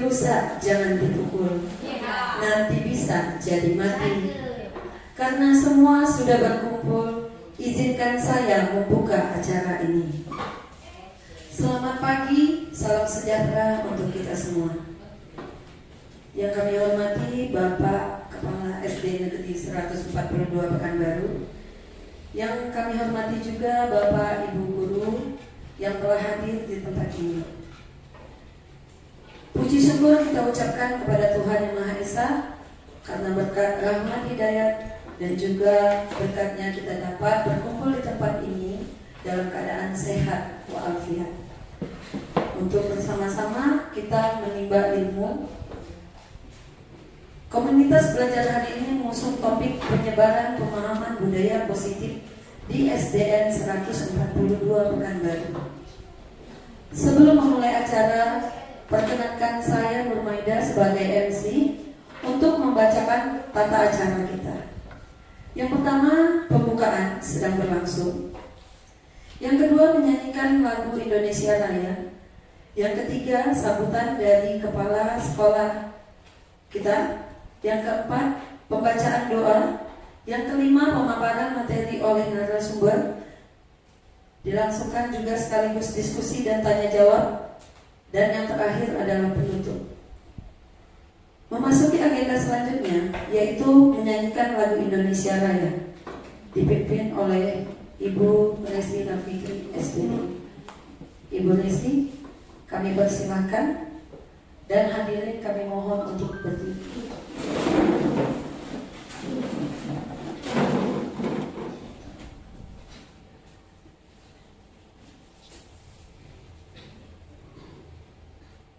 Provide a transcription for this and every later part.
rusak jangan dipukul, nanti bisa jadi mati. Karena semua sudah berkumpul, izinkan saya membuka acara ini. Selamat pagi, salam sejahtera untuk kita semua. Yang kami hormati Bapak Kepala SD Negeri 142 Pekanbaru. Yang kami hormati juga Bapak Ibu Guru yang telah hadir di tempat ini. Puji syukur kita ucapkan kepada Tuhan Yang Maha Esa karena berkat rahmat hidayat dan juga berkatnya kita dapat berkumpul di tempat ini dalam keadaan sehat walafiat. Untuk bersama-sama kita menimba ilmu. Komunitas belajar hari ini mengusung topik penyebaran pemahaman budaya positif di SDN 142 Pekanbaru. Sebelum memulai acara, perkenankan saya Nurmaida sebagai MC untuk membacakan tata acara kita. Yang pertama, pembukaan sedang berlangsung. Yang kedua, menyanyikan lagu Indonesia Raya. Yang ketiga, sambutan dari kepala sekolah kita. Yang keempat, pembacaan doa. Yang kelima, pemaparan materi oleh narasumber. Dilangsungkan juga sekaligus diskusi dan tanya jawab. Dan yang terakhir adalah penutup. Memasuki agenda selanjutnya, yaitu menyanyikan lagu Indonesia Raya, dipimpin oleh Ibu Resi Rafiqi SPD. Ibu Resi, kami persilahkan, dan hadirin kami mohon untuk berdiri.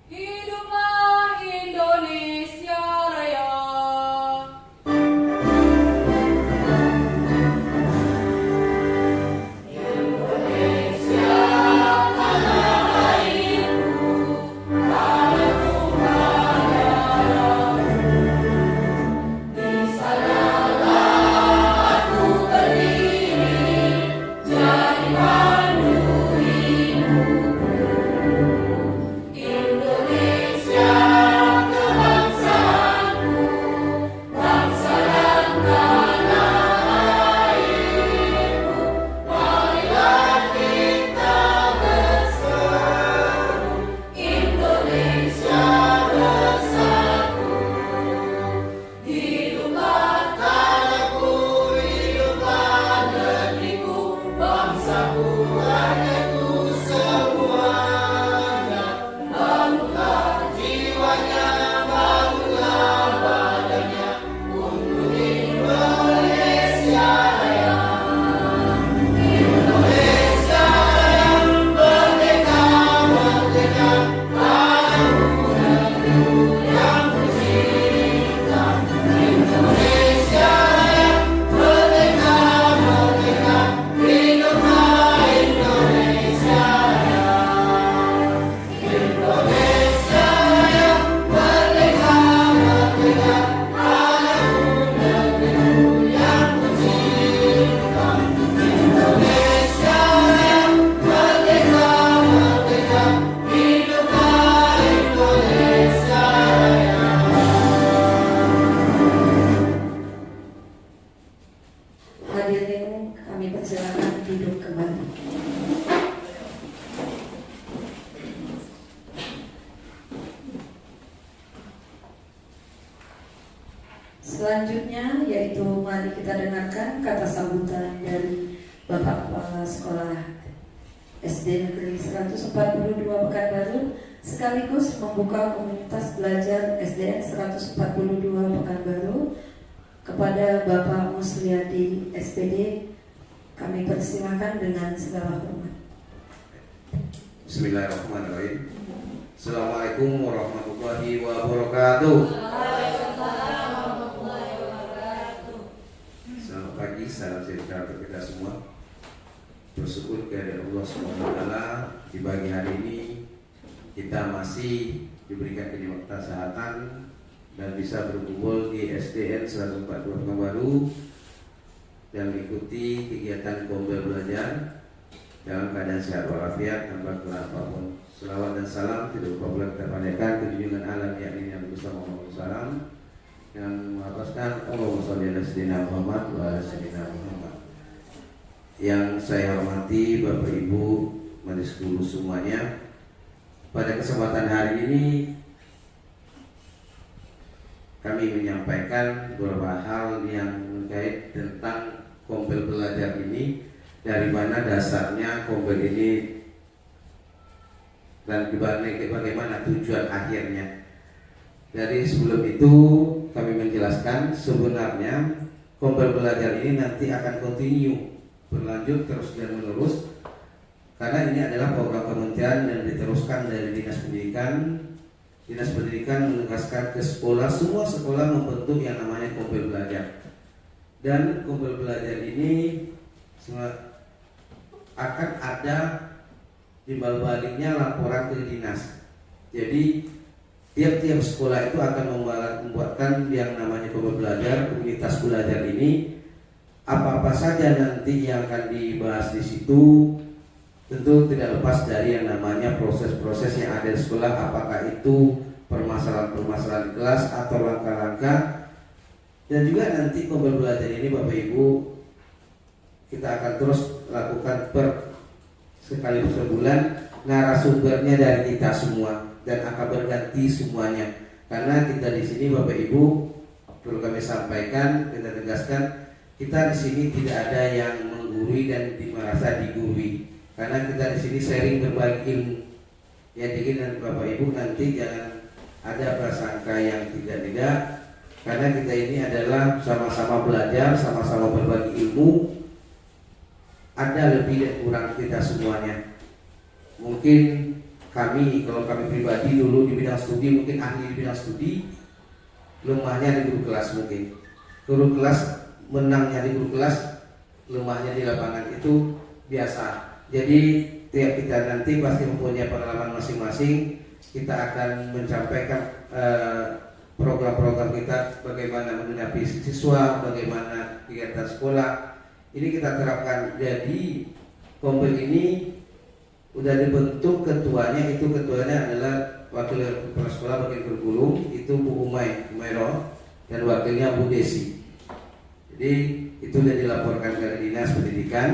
Hiduplah Indonesia Raya. Indonesia tanah airku, tanahku darahku. Di sanalah aku berdiri, jadi pandu hidupku. Indonesia kebangsaanku, bangsa dan tanah airku. Marilah kita bersatu, Indonesia bersatu. Hiduplah tanahku, hiduplah negeriku, bangsaku, rakyatku semuanya. Bangunlah jiwanya, bangunlah badannya untuk Indonesia Raya. Indonesia Raya, merdeka, merdeka, tanahku negeriku yang kucinta. Indonesia Raya, merdeka, merdeka, hiduplah Indonesia Raya. Indonesia Raya, merdeka, merdeka, tanahku negeriku yang kucinta. Indonesia Raya, merdeka, merdeka, hiduplah Indonesia Raya. Hadirin kami persilakan duduk kembali. Selanjutnya yaitu mari kita dengarkan kata sambutan dari Bapak Kepala Sekolah SD Negeri 142 Pekanbaru sekaligus membuka komunitas belajar SDN 142 Pekanbaru. Kepada Bapak Musliadi SPD kami persilakan dengan segala hormat. Bismillahirrahmanirrahim. Assalamualaikum warahmatullahi wabarakatuh. Selamat pagi, salam sejahtera untuk kita semua. Bersyukur kepada Allah SWT di pagi hari ini kita masih diberikan kenikmatan kesehatan dan bisa berkumpul di SDN 142 Pekanbaru dan mengikuti kegiatan Gombel Belajar dalam keadaan sehat walafiat tanpa kekurangan apapun. Selawat dan salam tidak lupa pula kita panjatkan ke junjungan alam yakni Nabi Muhammad SAW yang melafazkan Allahumma sholli ala sayyidina Muhammad wa ala sayyidina Muhammad. Yang saya hormati Bapak Ibu majelis guru semuanya, pada kesempatan hari ini kami menyampaikan beberapa hal yang terkait tentang kompel belajar ini, dari mana dasarnya kompel ini dan bagaimana tujuan akhirnya. Dari sebelum itu kami menjelaskan sebenarnya kompel belajar ini nanti akan continue, berlanjut terus dan menerus, karena ini adalah program kementerian dan diteruskan dari Dinas Pendidikan. Dinas Pendidikan menugaskan ke sekolah, semua sekolah membentuk yang namanya kompel belajar. Dan kompel belajar ini akan ada timbal baliknya laporan ke dinas. Jadi tiap-tiap sekolah itu akan membuatkan yang namanya kompel belajar, komunitas belajar ini. Apa-apa saja nanti yang akan dibahas di situ tentu tidak lepas dari yang namanya proses-proses yang ada di sekolah, apakah itu permasalahan-permasalahan di kelas atau langkah-langkah. Dan juga nanti kompel belajar ini Bapak Ibu kita akan terus lakukan sekali per bulan, narasumbernya dari kita semua dan akan berganti semuanya. Karena kita di sini Bapak Ibu perlu kami sampaikan, kita tegaskan, kita di sini tidak ada yang menggurui dan merasa digurui. Karena kita di sini sharing berbagi ilmu. Ya, jadi Bapak Ibu nanti jangan ada prasangka yang tidak. Karena kita ini adalah sama-sama belajar, sama-sama berbagi ilmu. Ada lebih dan kurang kita semuanya. Mungkin kami, kalau kami pribadi dulu di bidang studi, mungkin ahli di bidang studi, lemahnya di guru kelas mungkin. Guru kelas menangnya di guru kelas, lemahnya di lapangan, itu biasa. Jadi tiap kita nanti pasti mempunyai pengalaman masing-masing. Kita akan menyampaikan program-program kita, bagaimana menghadapi siswa, bagaimana kegiatan sekolah. Ini kita terapkan. Jadi kompel ini udah dibentuk ketuanya, itu ketuanya adalah wakil kepala sekolah bagian kurikulum, itu Bu Umairo, dan wakilnya Bu Desi. Jadi itu sudah dilaporkan ke Dinas Pendidikan.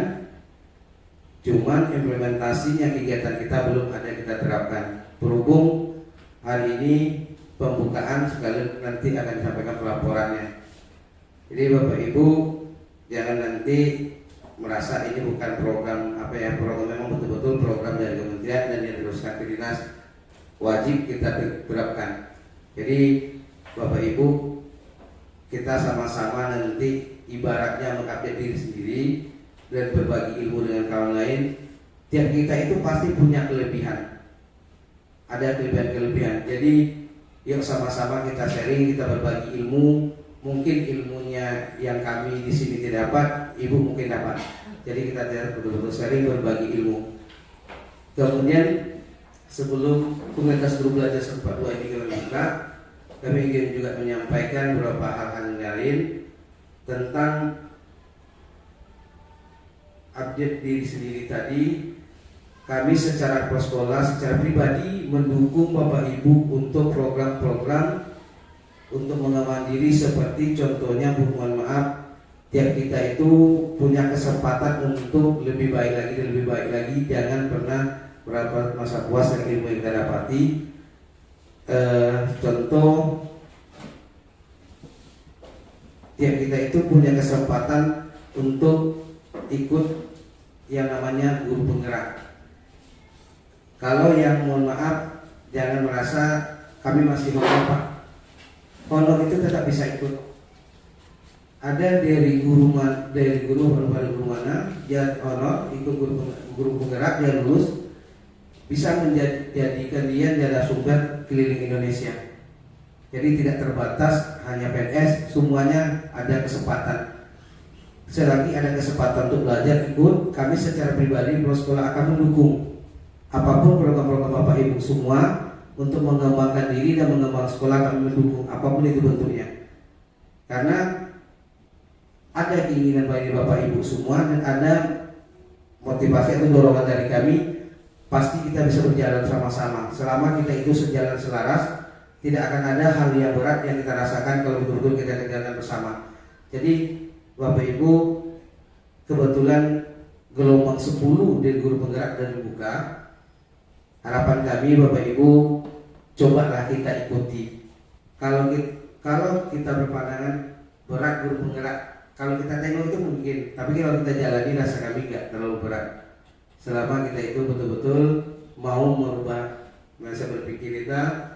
Cuman implementasinya kegiatan kita belum ada kita terapkan. Berhubung hari ini pembukaan, sekali nanti akan disampaikan pelaporannya. Jadi Bapak Ibu jangan nanti merasa ini bukan program program memang betul-betul program dari kementerian dan yang diteruskan ke dinas, wajib kita terapkan. Jadi Bapak Ibu kita sama-sama nanti ibaratnya mengupdate diri sendiri dan berbagi ilmu dengan kawan lain. Tiap kita itu pasti punya kelebihan, ada kelebihan. Jadi yuk sama-sama kita sharing, kita berbagi ilmu. Mungkin ilmunya yang kami di sini tidak dapat, Ibu mungkin dapat. Jadi kita betul-betul sharing, berbagi ilmu. Kemudian sebelum komunitas guru belajar sempat 2 ini dibuka, kami ingin juga menyampaikan beberapa hal-hal yang lain tentang update diri sendiri tadi. Kami secara sekolah, secara pribadi mendukung Bapak Ibu untuk program-program untuk mengembangkan diri, seperti contohnya, mohon maaf, tiap kita itu punya kesempatan untuk lebih baik lagi, jangan pernah berapa masa puas dengan ilmu yang kita dapati. Contoh, tiap kita itu punya kesempatan untuk ikut yang namanya guru penggerak. Kalau yang mohon maaf, jangan merasa kami masih Pak, honor itu tetap bisa ikut. Ada dari guru mana, dia honor ikut guru penggerak, dia lulus, bisa menjadikan dia narasumber keliling Indonesia. Jadi tidak terbatas hanya PNS, semuanya ada kesempatan. Selagi ada kesempatan untuk belajar, ikut. Kami secara pribadi sekolah akan mendukung apapun program-program Bapak Ibu semua untuk mengembangkan diri dan mengembangkan sekolah. Kami mendukung apapun itu bentuknya, karena ada keinginan bagi Bapak Ibu semua dan ada motivasi atau dorongan dari kami, pasti kita bisa berjalan sama-sama. Selama kita itu sejalan selaras, tidak akan ada hal yang berat yang kita rasakan kalau betul-betul kita berjalan bersama. Jadi Bapak Ibu, kebetulan gelombang 10 dari guru penggerak dan dibuka. Harapan kami Bapak Ibu, cobalah kita ikuti. Kalau kita berpandangan berat guru penggerak, kalau kita tengok itu mungkin, tapi kalau kita jalani rasa kami nggak terlalu berat. Selama kita itu betul-betul mau merubah masa berpikir kita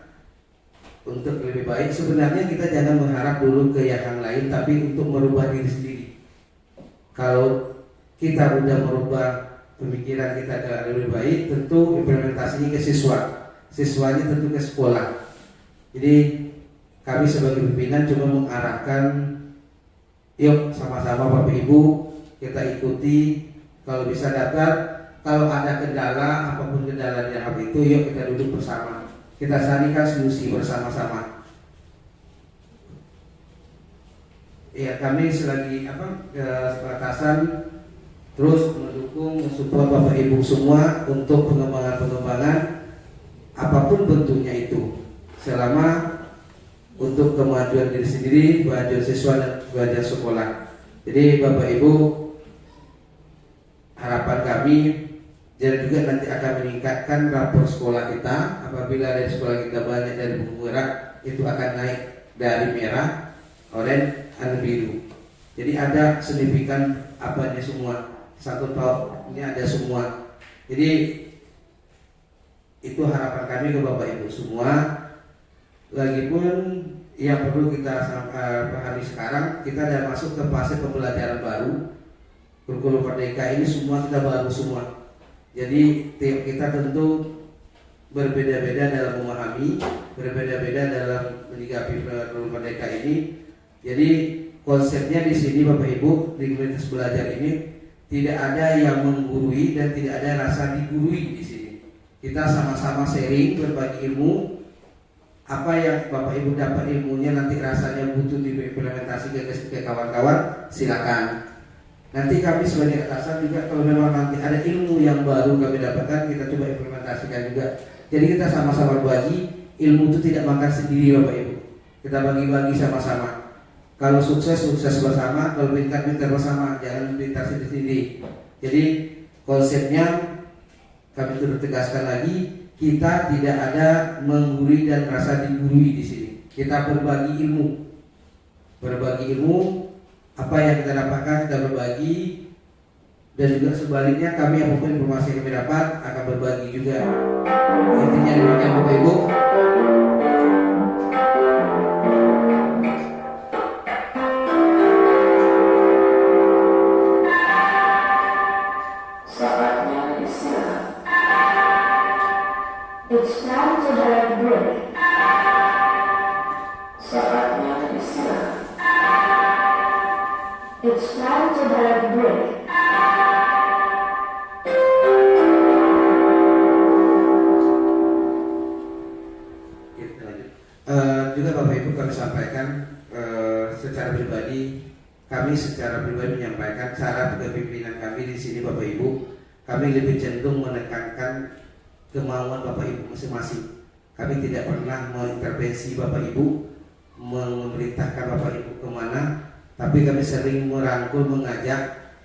untuk lebih baik. Sebenarnya kita jangan mengharap dulu ke yang lain, tapi untuk merubah diri sendiri. Kalau kita udah merubah pemikiran kita ke lebih baik, tentu implementasinya ke siswanya tentu ke sekolah. Jadi kami sebagai pimpinan cuma mengarahkan, yuk sama-sama Bapak Ibu kita ikuti. Kalau bisa datar, kalau ada kendala, apapun kendala yang itu, yuk kita duduk bersama, kita carikan solusi bersama-sama. Ya, kami selagi kesepakatan terus mendukung, mensupport Bapak Ibu semua untuk pengembangan apapun bentuknya itu, selama untuk kemajuan diri sendiri, kemajuan siswa dan kemajuan sekolah. Jadi Bapak Ibu, harapan kami jadi juga nanti akan meningkatkan rapor sekolah kita. Apabila dari sekolah kita banyak dari buku gerak, itu akan naik dari merah, oranye, dan biru. Jadi ada signifikan apanya semua. Satu tahun ini ada semua. Jadi itu harapan kami ke Bapak Ibu semua. Lagipun yang perlu kita pahami sekarang, kita sudah masuk ke fase pembelajaran baru. Kurikulum Merdeka ini semua kita baru semua. Jadi tiap kita tentu berbeda-beda dalam memahami, berbeda-beda dalam menyikapi kurikulum Merdeka ini. Jadi konsepnya di sini Bapak Ibu di komunitas belajar ini tidak ada yang menggurui dan tidak ada rasa digurui di sini. Kita sama-sama sharing, berbagi ilmu. Apa yang Bapak Ibu dapat ilmunya nanti rasanya butuh diimplementasikan ke kawan-kawan, silakan. Nanti kami sebagai atasan juga kalau memang nanti ada ilmu yang baru kami dapatkan, kita coba implementasikan juga. Jadi kita sama-sama berbagi, ilmu itu tidak makan sendiri Bapak Ibu. Kita bagi-bagi sama-sama. Kalau sukses bersama, kalau pintar bersama, jangan pintar sendiri. Jadi konsepnya kami terus tegaskan lagi, kita tidak ada menggurui dan merasa digurui di sini. Kita berbagi ilmu, apa yang kita dapatkan kita berbagi, dan juga sebaliknya kami apapun informasi yang kami dapat akan berbagi juga. Intinya demikian Bapak Ibu. It's time to have a break. Saatnya istirahat. It's time to have a break. Juga Bapak Ibu kami sampaikan secara pribadi, menyampaikan cara kepemimpinan kami di sini Bapak Ibu. Kami lebih cenderung menekankan kemauan Bapak Ibu masing-masing. Kami tidak pernah mengintervensi Bapak Ibu, memerintahkan Bapak Ibu kemana, tapi kami sering merangkul, mengajak,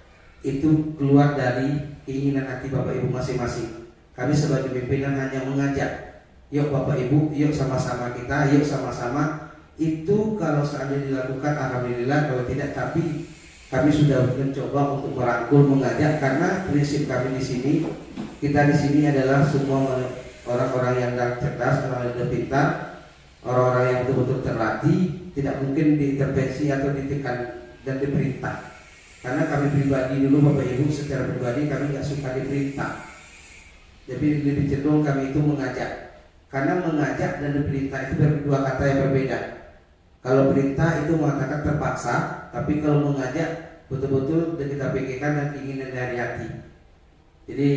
itu keluar dari keinginan hati Bapak Ibu masing-masing. Kami sebagai pimpinan hanya mengajak, yuk Bapak Ibu, yuk sama-sama kita, yuk sama-sama. Itu kalau seandainya dilakukan alhamdulillah, kalau tidak tapi kami sudah mencoba untuk merangkul, mengajak, karena prinsip kami di sini, kita di sini adalah semua orang-orang yang cerdas, orang yang pintar, orang-orang yang betul-betul terlatih, tidak mungkin diintervensi atau ditekan dan diperintah. Karena kami pribadi dulu Bapak Ibu, secara pribadi kami nggak suka diperintah. Jadi lebih cenderung kami itu mengajak. Karena mengajak dan diperintah itu dua kata yang berbeda. Kalau perintah itu mengatakan terpaksa, tapi kalau mengajak betul-betul dan kita pikirkan dan keinginan dari hati. Jadi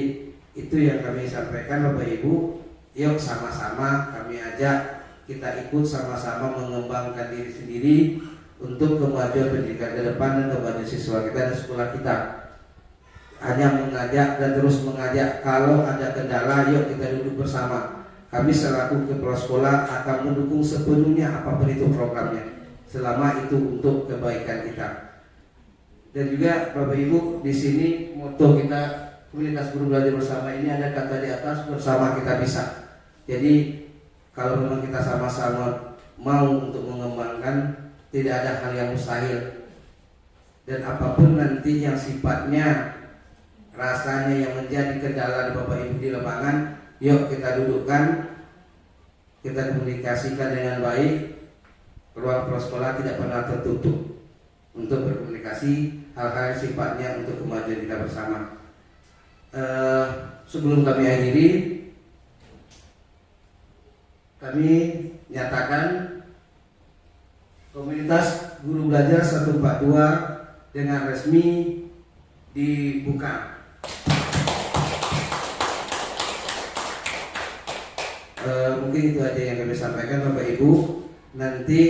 itu yang kami sampaikan Bapak Ibu. Yuk sama-sama kami ajak, kita ikut sama-sama mengembangkan diri sendiri untuk kemajuan pendidikan ke depan dan kemajuan siswa kita dan sekolah kita. hanya mengajak dan terus mengajak. Kalau ada kendala, yuk kita duduk bersama. Kami selaku kepala sekolah akan mendukung sepenuhnya apapun itu programnya, selama itu untuk kebaikan kita. Dan juga Bapak Ibu, di sini moto kita komunitas guru belajar bersama ini ada kata di atas, bersama kita bisa. Jadi kalau memang kita sama-sama mau untuk mengembangkan, tidak ada hal yang mustahil. Dan apapun nanti yang sifatnya rasanya yang menjadi kendala di Bapak Ibu di lapangan, yuk kita dudukkan, kita komunikasikan dengan baik. Ruang prasekolah tidak pernah tertutup untuk berkomunikasi hal-hal yang sifatnya untuk kemajuan kita bersama. Sebelum kami akhiri, kami nyatakan komunitas guru belajar 142 dengan resmi dibuka. Mungkin itu aja yang kami sampaikan Bapak Ibu. Nanti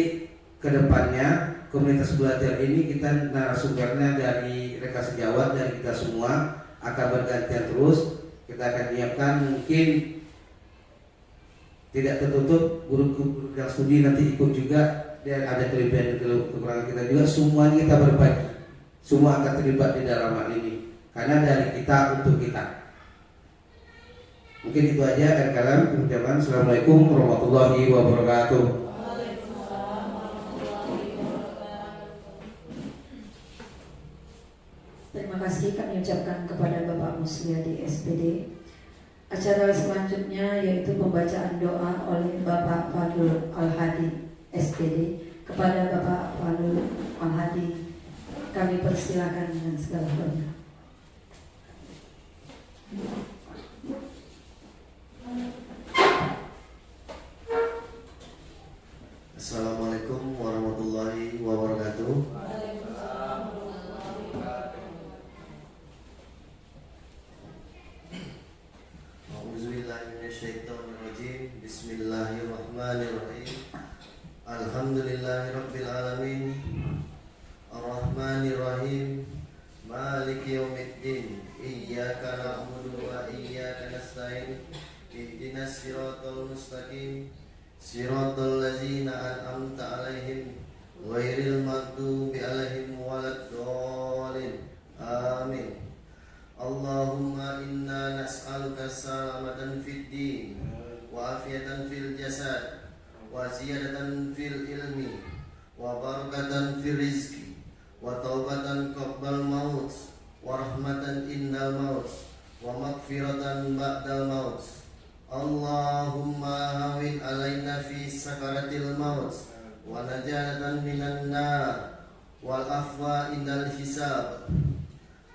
kedepannya komunitas belajar ini kita narasumbernya dari rekan sejawat dari kita semua akan bergantian terus. Kita akan menyiapkan, mungkin tidak tertutup guru-guru yang studi nanti ikut juga, dan ada kelebihan dan kekurangan kita juga. Semuanya kita berbagi, semua akan terlibat di dalam hal ini karena dari kita untuk kita. Mungkin itu aja dan kalam pengucapan. Assalamualaikum warahmatullahi wabarakatuh. Terima kasih kami ucapkan kepada Bapak Musliadi SPD. Acara selanjutnya yaitu pembacaan doa oleh Bapak Fadlul Al-Hadi SPD. Kepada Bapak Fadlul Al-Hadi kami persilakan dengan segala hormat. Assalamualaikum warahmatullahi wabarakatuh. A'udzubillahiminasyaitonirrajim. Bismillahirrahmanirrahim. Alhamdulillahirabbil alamin. Arrahmanirrahim. Maliki yaumiddin. Iyyaka na'budu wa iyyaka nasta'in. Ihdinas siratal mustaqim. Siratal ladzina an'amta 'alaihim ghairil maghdubi 'alaihim waladdallin. Amin. Allahumma inna nas'aluka salamatan fid din wa afiyatan fil jasad wa ziyadatan fil ilmi wa barakatan fil rizqi wa taubatan qabla maut wa rahmatan indal maut wa maghfiratan ba'dal maut. Allahumma hawin alaina fi sakaratil maut wa najatan minan nar wal afwa indal hisab.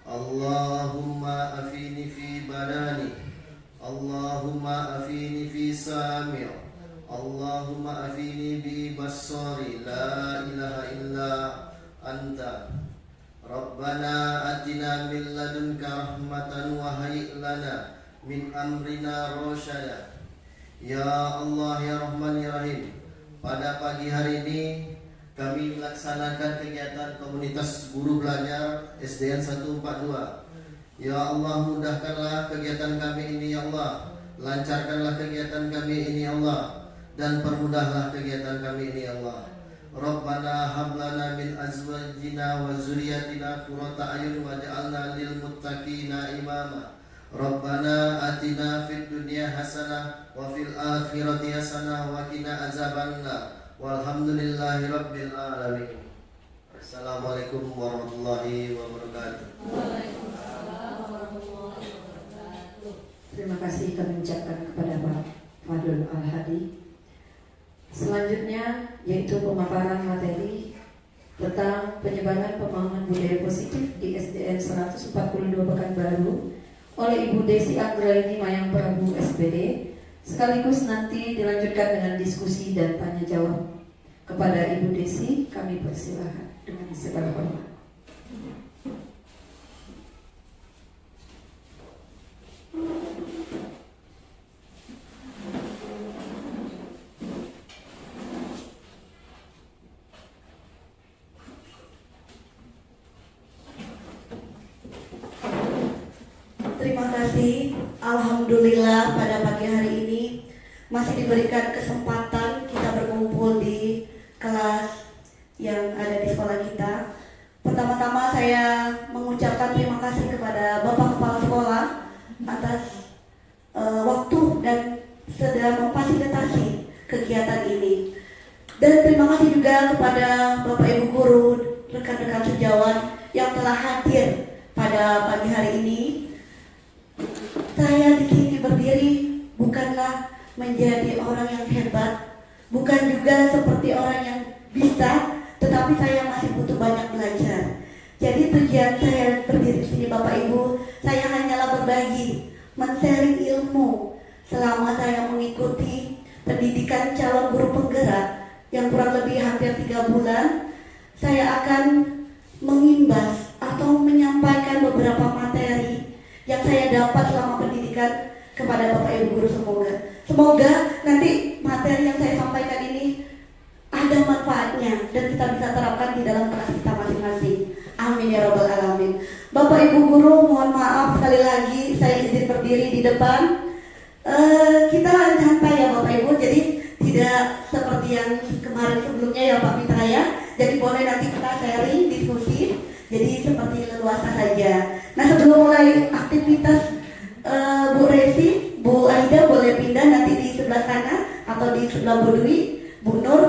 Allahumma afini fi badani, Allahumma afini fi sami', Allahumma afini bi basari, la ilaha illa anta. Rabbana atina min ladunka rahmatan wa hayyi' lana min amrina rasyada. Ya Allah ya Rahman ya Rahim, pada pagi hari ini kami melaksanakan kegiatan komunitas guru belajar SDN 142. Ya Allah, mudahkanlah kegiatan kami ini ya Allah. Lancarkanlah kegiatan kami ini ya Allah, dan permudahlah kegiatan kami ini ya Allah. Rabbana hablana min azwajina wa zurriyatina qurrata a'yun waj'alna lil muttaqina imama. Rabbana atina fid dunya hasanah wa fil akhirati hasanah wa qina azabannar. Walhamdulillahi rabbil alamin. Assalamualaikum warahmatullahi wabarakatuh. Terima kasih kami ucapkan kepada Pak Fadlul Al-Hadi. Selanjutnya yaitu pemaparan materi tentang penyebaran pemahaman budaya positif di SDN 142 Pekanbaru oleh Ibu Desi Anggraini Mayang Prabu SPD. Sekaligus nanti dilanjutkan dengan diskusi dan tanya jawab. Kepada Ibu Desi kami persilahkan dengan segala hormat. kasih. Alhamdulillah pada pagi hari ini masih diberikan kesempatan kita berkumpul di kelas yang ada di sekolah kita. Pertama-tama saya mengucapkan terima kasih kepada Bapak Kepala Sekolah atas waktu dan sudah memfasilitasi kegiatan ini. Dan terima kasih juga kepada Bapak Ibu guru, rekan-rekan sejawat yang telah hadir pada pagi hari ini. Saya di sini berdiri bukanlah menjadi orang yang hebat, bukan juga seperti orang yang bisa, tetapi saya masih butuh banyak belajar. Jadi tujuan saya berdiri di sini Bapak Ibu, saya hanyalah berbagi, men-sharing ilmu selama saya mengikuti pendidikan calon guru penggerak yang kurang lebih hampir 3 bulan. Saya akan mengimbas atau menyampaikan beberapa materi yang saya dapat selama pendidikan kepada Bapak Ibu guru. Semoga nanti materi yang saya sampaikan ini ada manfaatnya dan kita bisa terapkan di dalam kelas kita masing-masing. Amin ya rabbal alamin. Bapak Ibu guru, mohon maaf sekali lagi saya izin berdiri di depan. Kita santai ya Bapak Ibu, jadi tidak seperti yang kemarin sebelumnya ya Pak Mitra ya. Jadi boleh nanti kita sharing, diskusi, jadi seperti leluasa saja. Nah, sebelum mulai aktivitas Bu Resi, Bu Aida boleh pindah nanti di sebelah sana atau di sebelah Bu Dwi, Bu Nur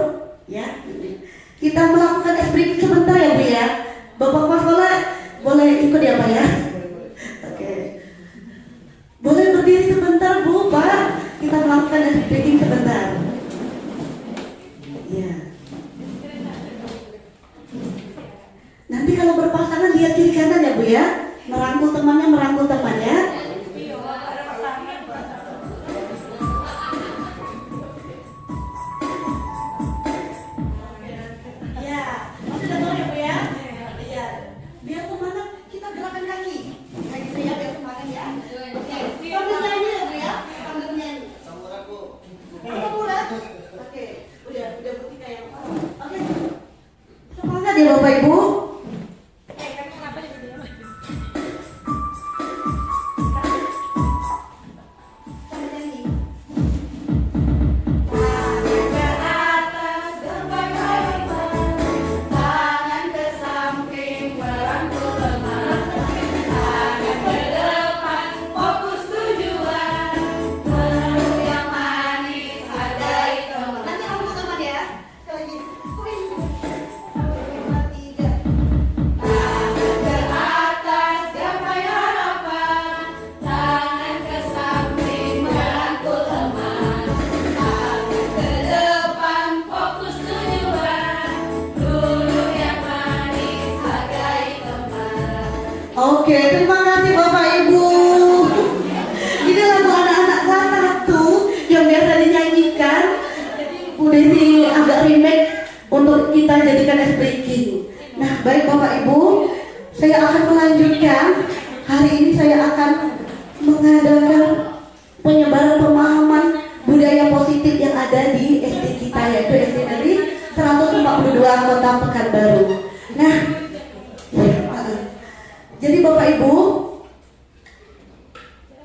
ya. Kita melakukan ice breaking sebentar ya Bu ya. Bapak Kepala Sekolah boleh ikut ya Pak ya. Oke. Boleh berdiri sebentar Bu, Pak. Kita melakukan ice breaking sebentar. Ya. Nanti kalau berpasangan lihat kiri kanan ya Bu ya. Merangkul teman ya. Ya, masih dengar ya Bu ya? Iya. Biar semangat kita gerakan kaki. Kayak gitu ya, biar semangat ya. Oke. Sambil nyanyi ya Bu ya? Sambil nyanyi. Samurai Bu. Samurai. Oke. Udah bukti kayak. Oke. Semangat ya Bapak Ibu. Oke, terima kasih Bapak Ibu. Ini lagu anak-anak kelas 1 yang biasa dinyanyikan. Bu Desi agak remake untuk kita jadikan ice breaking. Nah, baik Bapak Ibu, saya akan melanjutkan. Hari ini saya akan mengadakan penyebaran pemahaman budaya positif yang ada di SD kita, yaitu SD Negeri 142 Kota Pekanbaru. Nah, jadi Bapak Ibu,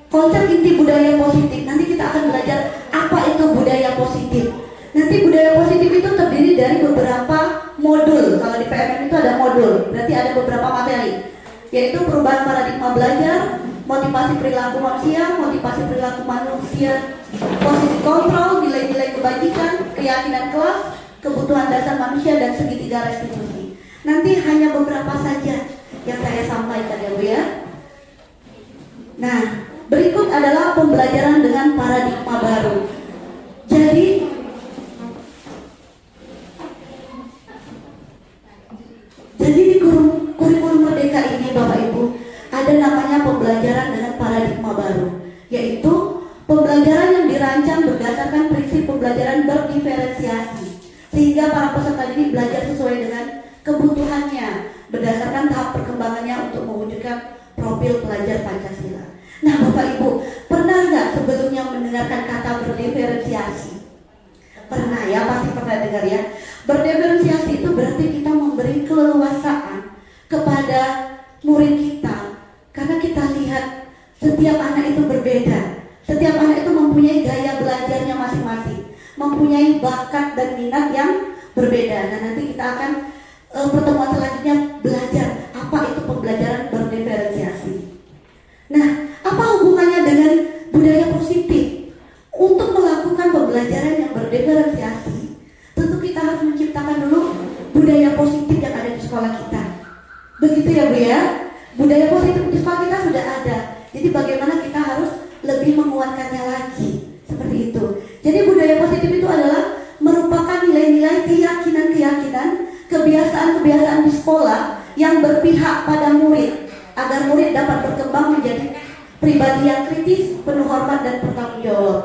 konsep inti budaya positif, nanti kita akan belajar apa itu budaya positif. Nanti budaya positif itu terdiri dari beberapa modul. Kalau di PMM itu ada modul, berarti ada beberapa materi, yaitu perubahan paradigma belajar, motivasi perilaku manusia, posisi kontrol, nilai-nilai kebajikan, keyakinan kelas, kebutuhan dasar manusia, dan segitiga restitusi. Nanti hanya beberapa saja yang saya sampaikan ya Bu ya. Nah, berikut adalah pembelajaran dengan paradigma baru. Jadi di kurikulum Merdeka ini Bapak Ibu ada namanya pembelajaran dengan paradigma baru, yaitu pembelajaran yang dirancang berdasarkan prinsip pembelajaran berdiferensiasi, sehingga para peserta didik belajar sesuai dengan kebutuhannya berdasarkan tahap perkembangannya untuk mewujudkan profil pelajar Pancasila. Nah Bapak Ibu, pernah nggak sebelumnya mendengarkan kata berdiferensiasi? Pernah ya, pasti pernah dengar ya. Berdiferensiasi itu berarti kita memberi keleluasaan kepada murid kita, karena kita lihat setiap anak anak itu berbeda. Setiap anak itu mempunyai gaya belajarnya masing-masing, mempunyai bakat dan minat yang berbeda. Nah, nanti kita akan pertemuan selanjutnya belajar apa itu pembelajaran berdiferensiasi. Nah, apa hubungannya dengan budaya positif? Untuk melakukan pembelajaran yang berdiferensiasi, tentu kita harus menciptakan dulu budaya positif yang ada di sekolah kita. Begitu ya Bu ya? Budaya positif di sekolah kita sudah ada. Jadi bagaimana kita harus lebih menguatkannya lagi. Seperti itu. Jadi budaya positif itu adalah merupakan nilai-nilai keyakinan-keyakinan, kebiasaan-kebiasaan di sekolah yang berpihak pada murid agar murid dapat berkembang menjadi pribadi yang kritis, penuh hormat dan bertanggung jawab.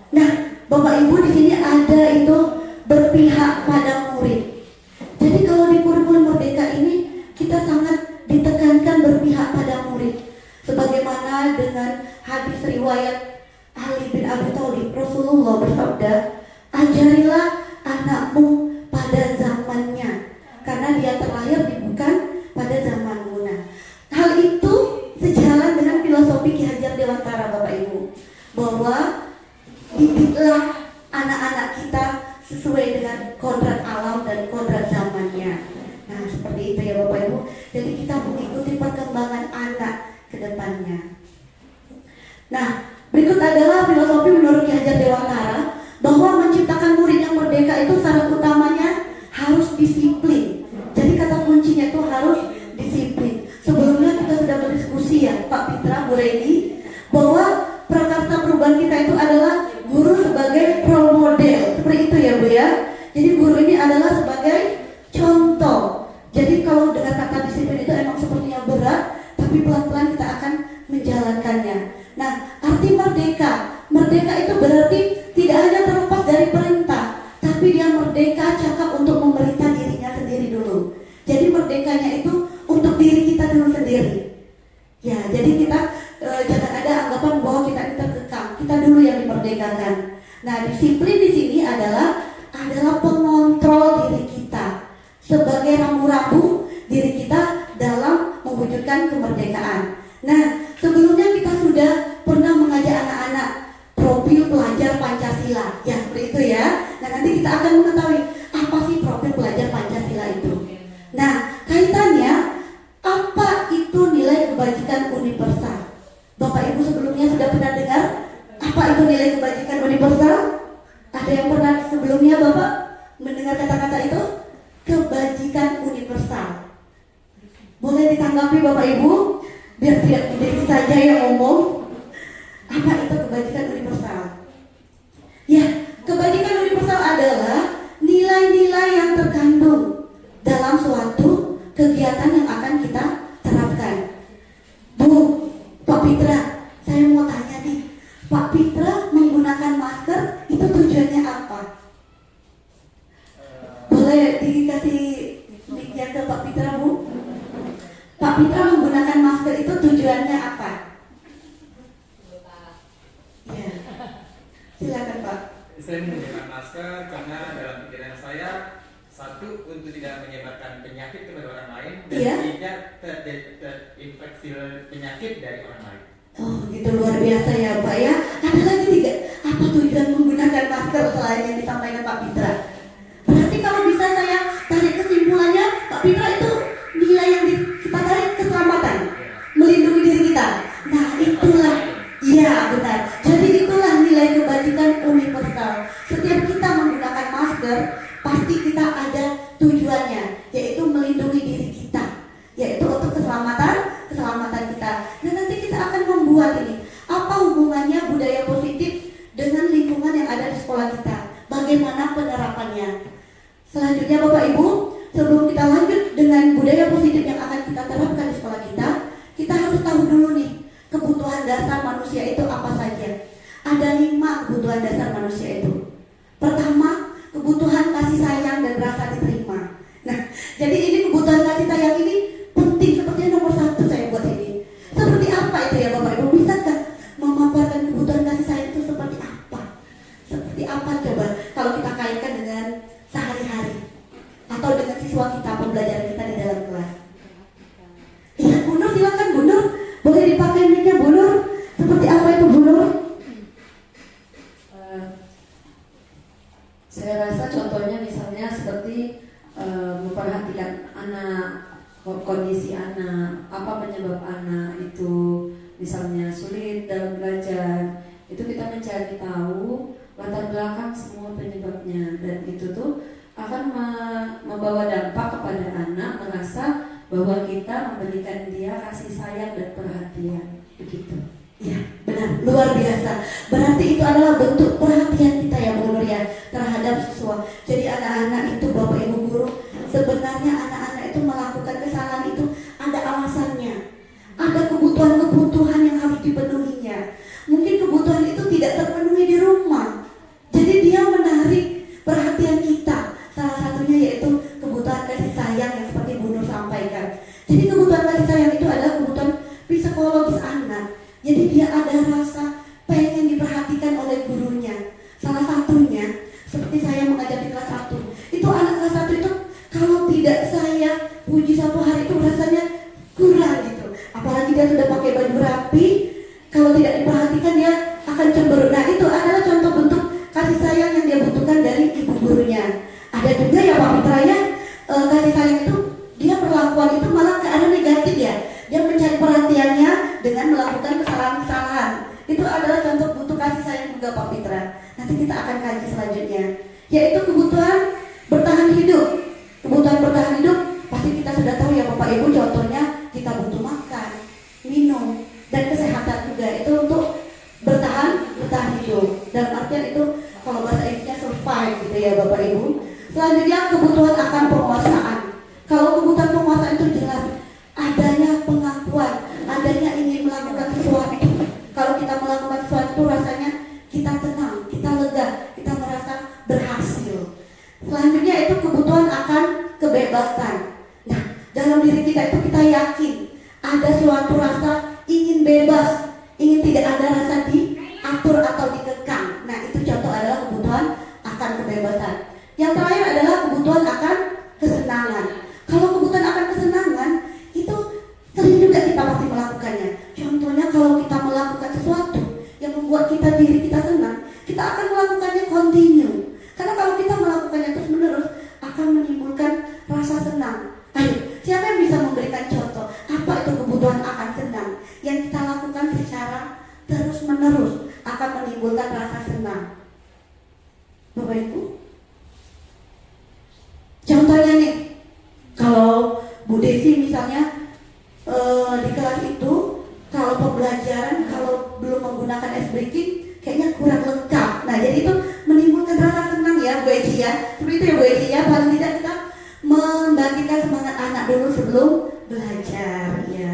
Nah, Bapak Ibu di sini ada itu berpihak pada murid. Jadi kalau di kurikulum Merdeka ini kita sangat ditekankan berpihak pada murid. Sebagaimana dengan hadis riwayat Ali bin Abi Thalib, Rasulullah bersabda, ajarilah anakmu pada zamannya, karena dia terlahir bukan pada zamanmu. Nah, hal itu sejalan dengan filosofi Ki Hajar Dewantara, Bapak Ibu, bahwa didiklah anak-anak kita sesuai dengan kodrat alam dan kodrat zamannya. Nah, seperti itu ya Bapak Ibu. Jadi kita mengikuti perkembangan anak ke depannya. Nah, berikut adalah filosofi menurut Ki Hajar Dewantara, bahwa menciptakan murid yang merdeka itu syarat utamanya harus disiplin. Jadi kata kuncinya itu harus disiplin. Sebelumnya kita sudah berdiskusi ya Pak Pitra, Bu Reni, bahwa prakarsa perubahan kita itu adalah guru sebagai role model. Seperti itu ya Bu ya. Jadi guru ini adalah sebagai contoh. Jadi kalau dengan kata disiplin itu emang sepertinya berat, tapi pelan-pelan kita akan menjalankannya. Nah, arti merdeka. Merdeka itu berarti tidak hanya terlepas dari perintah, tapi dia merdeka cakap untuk memerintah dirinya sendiri dulu. Jadi merdekanya itu untuk diri kita dulu sendiri. Ya, jadi kita jangan ada anggapan bahwa kita ini terkekang. Kita dulu yang dimerdekakan. Nah, disiplin di sini adalah pengontrol diri kita sebagai rambu-rambu diri kita dalam mewujudkan kemerdekaan. Nah, sebelumnya kita sudah pernah mengajak anak-anak profil pelajar Pancasila. Ya, seperti itu ya. Nah, nanti kita akan mengetahui apa sih profil pelajar Pancasila itu. Nah, kaitannya apa itu nilai kebajikan universal? Bapak Ibu sebelumnya sudah pernah dengar apa itu nilai kebajikan universal? Ada yang pernah sebelumnya Bapak mendengar kata-kata itu? Kebajikan universal. Boleh ditanggapi Bapak Ibu? Biar tidak menjadi saja yang ngomong. Apa itu kebajikan universal? Ya, kebajikan universal adalah nilai-nilai yang terkandung dalam suatu kegiatan yang akan kita terapkan. Bu, Pak Pitra, saya mau tanya nih, Pak Pitra menggunakan masker itu tujuannya apa? Boleh dikasih mic-nya ke Pak Pitra, Bu? Pak Pitra menggunakan masker itu tujuannya apa? Ya, silakan Pak. Saya menggunakan masker karena dalam pikiran saya, satu, untuk tidak menyebarkan penyakit kepada orang lain, dan Iya. tidak terinfeksi penyakit dari orang lain. Oh, gitu luar biasa ya Pak ya. Ada lagi tidak? Apa tujuan menggunakan masker selain yang disampaikan Pak Pitra? Berarti kalau bisa saya tarik kesimpulannya, Pak Pitra itu nilai yang kita tarik keselamatan, melindungi diri kita. Nah, itulah, iya benar. Jadi itulah nilai kebajikan universal. Setiap kita menggunakan masker, pasti kita ada tujuannya, yaitu melindungi diri kita, yaitu untuk keselamatan kita. Dan nanti kita akan membuat ini. Apa hubungannya budaya positif dengan lingkungan yang ada di sekolah kita? Bagaimana penerapannya? Selanjutnya Bapak Ibu, sebelum kita lanjut dengan budaya positif yang akan kita terapkan di sekolah kita harus tahu dulu nih, kebutuhan dasar manusia itu apa saja. Ada 5 kebutuhan dasar manusia itu. Pertama, kebutuhan kasih sayang dan rasa diterima. Nah, jadi ini kebutuhan kasih sayang ini penting, sepertinya nomor 1 saya buat ini. Seperti apa itu ya Bapak Ibu? Bisakah memaparkan kebutuhan kasih sayang itu seperti apa? Seperti apa coba kalau kita kaitkan dengan sehari-hari atau dengan siswa kita, pembelajaran kita di dalam kelas? Iya, Bu Nur silakan Bu Nur, boleh dipakai mic-nya Bu Nur. Seperti apa cari tahu latar belakang semua penyebabnya, dan itu tuh akan membawa dampak kepada anak merasa bahwa kita memberikan dia kasih sayang dan perhatian, begitu. Ya, benar, luar biasa. Berarti itu adalah bentuk perhatian kita ya Bu Nur ya terhadap siswa. Jadi anak-anak itu, Bapak Ibu guru, sebenarnya anak-anak itu melakukan kesalahan itu ada alasannya. Ada kebutuhan-kebutuhan yang harus dipenuhinya. Mungkin kebutuhan itu tidak terpenuhi di rumah. Jadi dia menarik perhatian kita. Salah satunya yaitu kebutuhan kasih sayang yang seperti Bu Nur sampaikan. Jadi kebutuhan kasih sayang itu adalah kebutuhan psikologis anak. Jadi dia ada rasa pengen diperhatikan oleh gurunya. Salah satunya seperti saya mengajar di kelas 1. Itu anak kelas 1 itu kalau tidak saya puji satu hari itu rasanya kurang gitu. Apalagi dia sudah pakai baju rapi, kalau tidak diperhatikan dia akan cemberut. Nah itu adalah contoh bentuk kasih sayang yang dia butuhkan dari ibu gurunya. Ada juga ya Pak Mitra ya, kasih sayang itu dia perlakuan itu malah ke arah negatif ya. Dia mencari perhatiannya dengan melakukan kesalahan-kesalahan. Itu adalah contoh bentuk kasih sayang juga Pak Mitra. Nanti kita akan kaji selanjutnya, yaitu kebutuhan bertahan hidup. Kebutuhan bertahan hidup pasti kita sudah tahu ya Bapak Ibu, contohnya kita butuh makan, minum, dan kesehatan juga. Itu untuk bertahan hidup. Dalam artian itu kalau bahasa Inggrisnya survive gitu ya Bapak Ibu. Selanjutnya kebutuhan akan penguasaan. Kalau kebutuhan penguasaan itu jelas adanya pengakuan, adanya ingin melakukan sesuatu. Kalau kita melakukan sesuatu rasanya kita tenang, kita lega, kita merasa berhasil. Selanjutnya itu kebutuhan akan kebebasan. Nah, dalam diri kita itu kita yakin ada suatu rasa ingin bebas, ingin tidak ada rasa diatur atau dikekang. Nah, itu contoh adalah kebutuhan akan kebebasan. Yang terakhir adalah kebutuhan akan kesenangan. Kalau kebutuhan akan kesenangan itu sering juga kita pasti melakukannya. Contohnya kalau kita melakukan sesuatu yang membuat diri kita senang, kita akan melakukannya continue. Karena kalau kita melakukannya terus menerus akan menimbulkan rasa senang. Ayo, siapa yang bisa memberikan contoh apa itu kebutuhan akan senang yang kita lakukan secara terus menerus akan menimbulkan rasa senang? Bapak Ibu, contohnya nih, kalau Bu Desi misalnya di kelas itu kalau pembelajaran kalau belum menggunakan ice breaking kayaknya kurang lengkap. Nah jadi itu menimbulkan rasa senang ya Bu Eci ya. Seperti itu ya Bu Eci ya. Paling tidak kita membangkitkan semangat anak dulu sebelum belajar ya.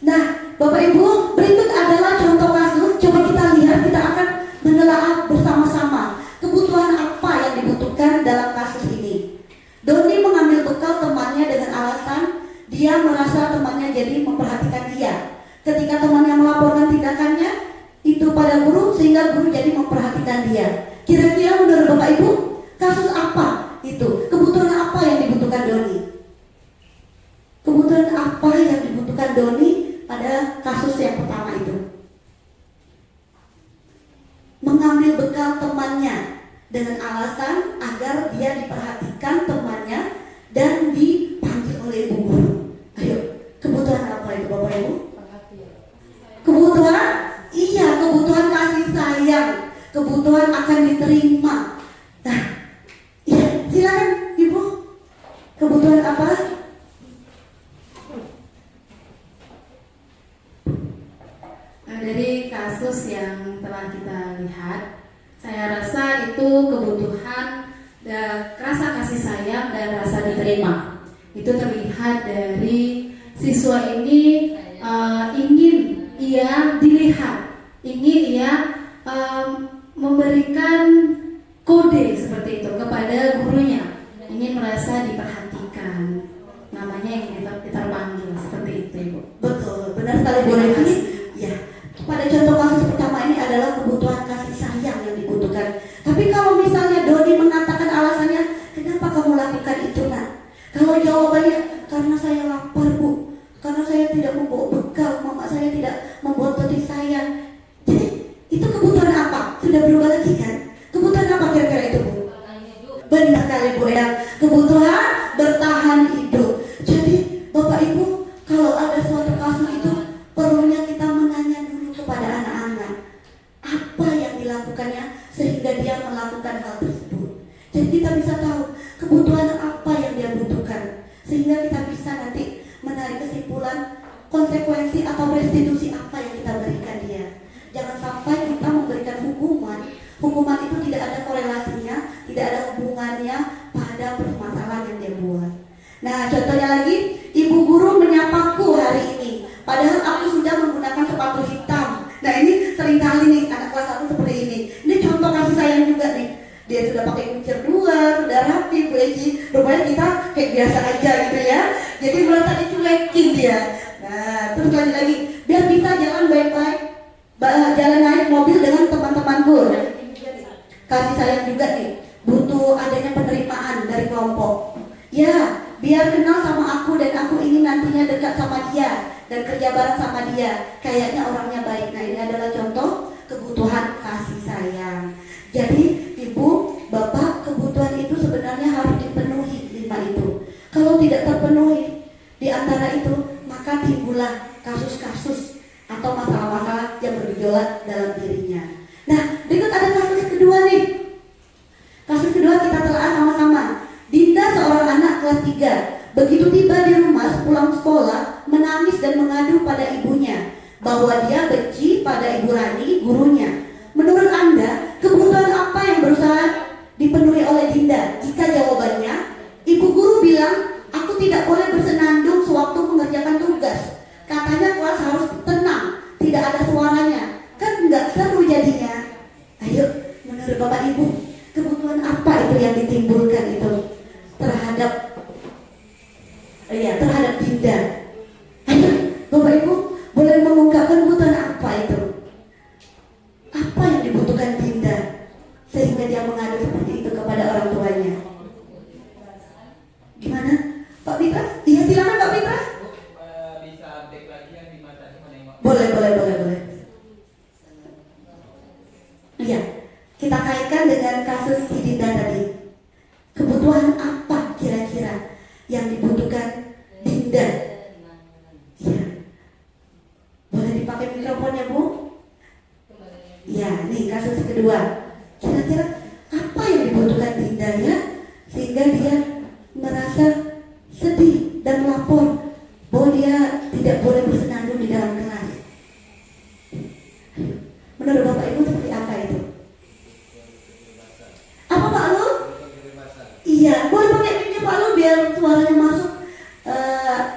Nah Bapak Ibu, berikut adalah contoh kasus. Coba kita lihat, kita akan menelaah bersama-sama kebutuhan apa yang dibutuhkan dalam kasus ini. Doni mengambil bekal temannya dengan alasan dia merasa temannya jadi memperhatikan dia. Ketika temannya melaporkan tindakannya itu pada guru, sehingga guru jadi memperhatikan dia. Kira-kira menurut Bapak Ibu, kasus apa itu? Kebutuhan apa yang dibutuhkan Doni? Kebutuhan apa yang dibutuhkan Doni pada kasus yang pertama itu? Mengambil bekal temannya dengan alasan agar dia diperhatikan temannya dan dipanggil oleh ibu guru. Ayo, kebutuhan apa itu Bapak Ibu? Kebutuhan, iya, kebutuhan kasih sayang, kebutuhan akan diterima. Nah, iya, silakan Ibu. Kebutuhan apa? Dari kasus yang telah kita lihat, saya rasa itu kebutuhan rasa kasih sayang dan rasa diterima. Itu terlihat dari siswa ini ingin ia dilihat, ingin ia memberikan kode seperti itu kepada gurunya, ingin merasa diperhatikan, namanya ingin terpanggil seperti itu Ibu. Betul, benar sekali Bu Revi. Ya, pada contoh kasus pertama ini adalah kebutuhan kasih sayang yang dibutuhkan. Tapi kalau misalnya Doni mengatakan alasannya, kenapa kamu lakukan itu nak? Kalau jawabannya, karena saya lapar Bu, karena saya tidak membawa bekal, mama saya tidak membuat roti saya. Jadi itu kebutuhan apa? Sudah berubah lagi kan? Kebutuhan apa kira-kira itu Bu? Benar kali Bu ya, kebutuhan bertahan hidup. Jadi Bapak Ibu, kalau ada suatu kasus itu perlunya membutuhkannya sehingga dia melakukan hal tersebut. Jadi kita bisa tahu kebutuhan apa yang dia butuhkan, sehingga kita bisa nanti menarik kesimpulan konsekuensi atau restitusi apa yang kita berikan dia. Jangan sampai kita memberikan hukuman itu tidak ada korelasinya, tidak ada hubungannya pada permasalahan yang dia buat. Nah, contohnya lagi, ibu guru menyapaku hari ini, padahal aku sudah menggunakan sepatu hitam. Nah, ini seringkali nih anak kelas 1 seperti ini. Ini contoh kasih sayang juga nih. Dia sudah pakai kuncir 2, sudah rapi, Bu Eci. Rupanya kita kayak biasa aja gitu ya. Jadi merasa dicuekin dia. Nah, terus lanjut lagi, biar bisa jalan baik-baik, jalan naik mobil dengan teman-temanku. Nah, kasih sayang juga nih, butuh adanya penerimaan dari kelompok. Ya, biar kenal sama aku dan aku ingin nantinya dekat sama dia dan kerja bareng sama dia. Kayaknya orangnya baik. Nah, ini adalah contoh kebutuhan kasih sayang. Jadi, ibu, bapak, kebutuhan itu sebenarnya harus dipenuhi 5 itu. Kalau tidak terpenuhi di antara itu, maka timbullah kasus-kasus atau masalah-masalah yang bergejolak dalam dirinya. Nah, berikut ada kasus kedua nih. Kasus kedua kita telah sama-sama. Dinda, seorang anak kelas 3, begitu tiba di rumah pulang sekolah, menangis dan mengadu pada ibunya bahwa dia benci pada Ibu Rani, gurunya. Menurut Anda, kebutuhan apa yang berusaha dipenuhi oleh Dinda? Jika jawabannya, ibu guru bilang, aku tidak boleh bersenandung sewaktu mengerjakan tugas. Katanya kelas harus tenang, tidak ada suaranya. Kan nggak seru jadinya. Ayo, menurut Bapak Ibu, kebutuhan apa itu yang ditimbulkan itu terhadap Dinda? Ayo, Bapak Ibu, boleh mengungkapkan kebutuhan apa itu? Apa yang dibutuhkan Dinda sehingga dia mengadu seperti itu kepada orang tuanya? Gimana, Pak Pitra? Iya, silakan Pak Pitra. Bisa update lagi yang di mata menengok. Boleh. Iya, kita kaitkan dengan kasus si Dinda tadi. Kebutuhan apa kira-kira yang dibutuhkan Dinda? Ya, boleh dipakai mikrofonnya, Bu? Ya, nih kasus kedua. Kira-kira apa yang dibutuhkan Dinda ya, sehingga dia merasa sedih dan melapor bahwa dia tidak boleh bersenandung di dalam kelas. Menurut Bapak Ibu seperti apa itu? Apa Pak Lu? Iya, boleh pakai mic-nya Pak Lu biar suaranya masuk.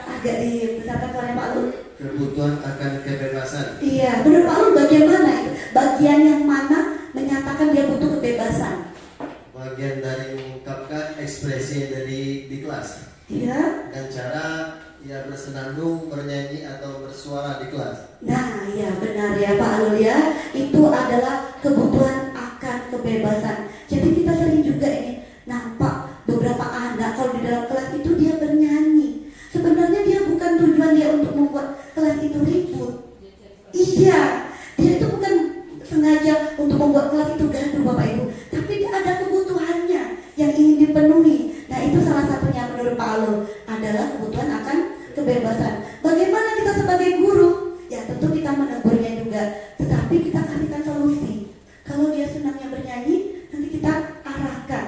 Agak dibesarkan suaranya Pak Lu. Kebutuhan akan kebebasan. Iya, menurut Pak Lu bagian mana itu? Bagian yang mana menyatakan dia butuh kebebasan? Bagian dari mengungkapkan ekspresi dari di kelas. Iya. Dan cara ia bersenandung, bernyanyi atau bersuara di kelas. Nah, ya benar ya Pak Alul ya. Itu adalah kebutuhan akan kebebasan. Jadi kita sering juga ini nampak beberapa anak kalau di dalam kelas itu dia bernyanyi. Sebenarnya dia bukan tujuan dia untuk membuat kelas itu ribut. Iya, dia itu bukan sengaja untuk membuat kelas itu gaduh Bapak Ibu, tapi dia ada kebutuhannya yang ingin dipenuhi. Nah, itu salah satunya menurut Pak Alul adalah kebutuhan akan kebebasan. Bagaimana kita sebagai guru? Ya tentu kita menegurnya juga, tetapi kita kasihkan solusi. Kalau dia senangnya bernyanyi, nanti kita arahkan.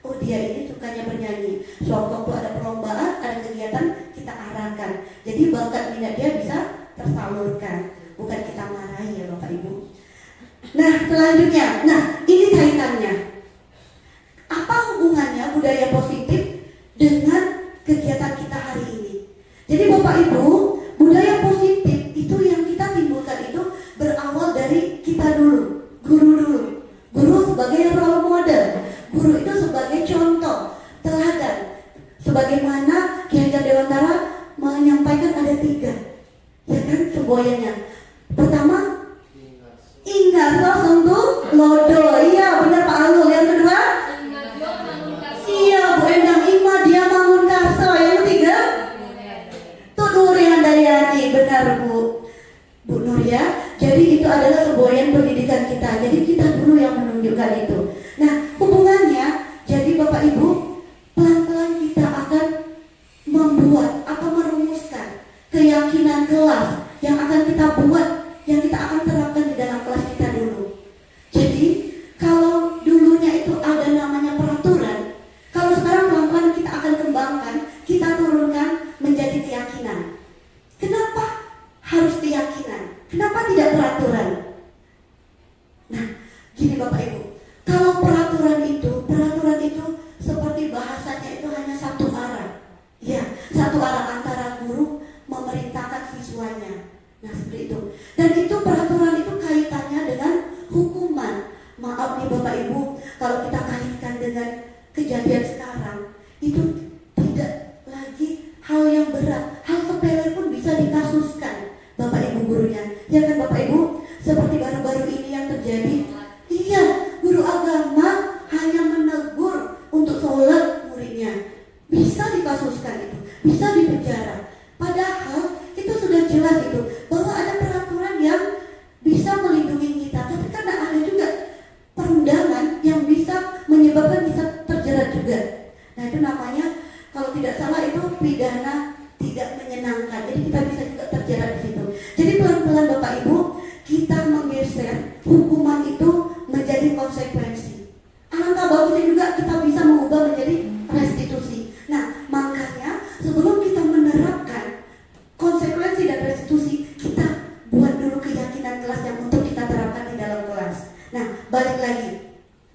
Oh, dia ini sukanya bernyanyi. Sewaktu ada perlombaan, ada kegiatan, kita arahkan. Jadi bakat minat dia bisa tersalurkan. Bukan kita marahi ya Bapak Ibu. Nah, selanjutnya, ini kaitannya. Apa hubungannya budaya positif dengan kegiatan kita hari ini? Jadi Bapak Ibu, budaya positif itu yang kita timbulkan itu berawal dari kita dulu, guru dulu. Guru sebagai role model, guru itu sebagai contoh, teladan. Sebagaimana Ki Hajar Dewantara menyampaikan ada 3, ya kan, semboyannya. Pertama, ingat untuk lodo. Iya benar Pak Alul. Yang kedua, iya Bu Endang Ima dia bangun karso. Yang ketiga, tuh Nuri Handayani. Benar Bu Nur ya. Jadi itu adalah semboyan pendidikan kita. Jadi kita dulu yang menunjukkan itu. Nah, hubungannya, jadi Bapak Ibu, pelan-pelan kita akan membuat atau merumuskan keyakinan kelas yang akan kita buat, yang kita akan terapkan di dalam kelas kita dulu. Jadi Nah, gini Bapak Ibu, kalau peraturan itu seperti bahasanya itu hanya satu arah. Ya, satu arah antara guru memerintahkan siswanya. Nah, seperti itu. Dan itu peraturan itu kaitannya dengan hukuman. Maaf nih Bapak Ibu, kalau kita kaitkan dengan kejadian sekarang, itu tidak lagi hal yang berat. Hal sepele pun bisa dikasuskan Bapak Ibu gurunya. Ya kan Bapak Ibu? Seperti baru-baru ini yang terjadi. Iya, guru agama hanya menegur untuk sholat muridnya. Bisa dikasuskan itu, bisa dipenjara. Padahal itu sudah jelas itu bahwa ada peraturan yang bisa melindungi kita. Tapi karena ada juga perundangan yang bisa menyebabkan kita terjerat juga. Nah itu namanya kalau tidak salah itu pidana tidak menyenangkan. Jadi kita bisa juga terjerat di situ. Jadi pelan-pelan Bapak Ibu kita menggeser hukuman itu menjadi konsekuensi. Alangkah bagusnya juga kita bisa mengubah menjadi restitusi. Nah makanya sebelum kita menerapkan konsekuensi dan restitusi, kita buat dulu keyakinan kelas yang untuk kita terapkan di dalam kelas. Nah balik lagi,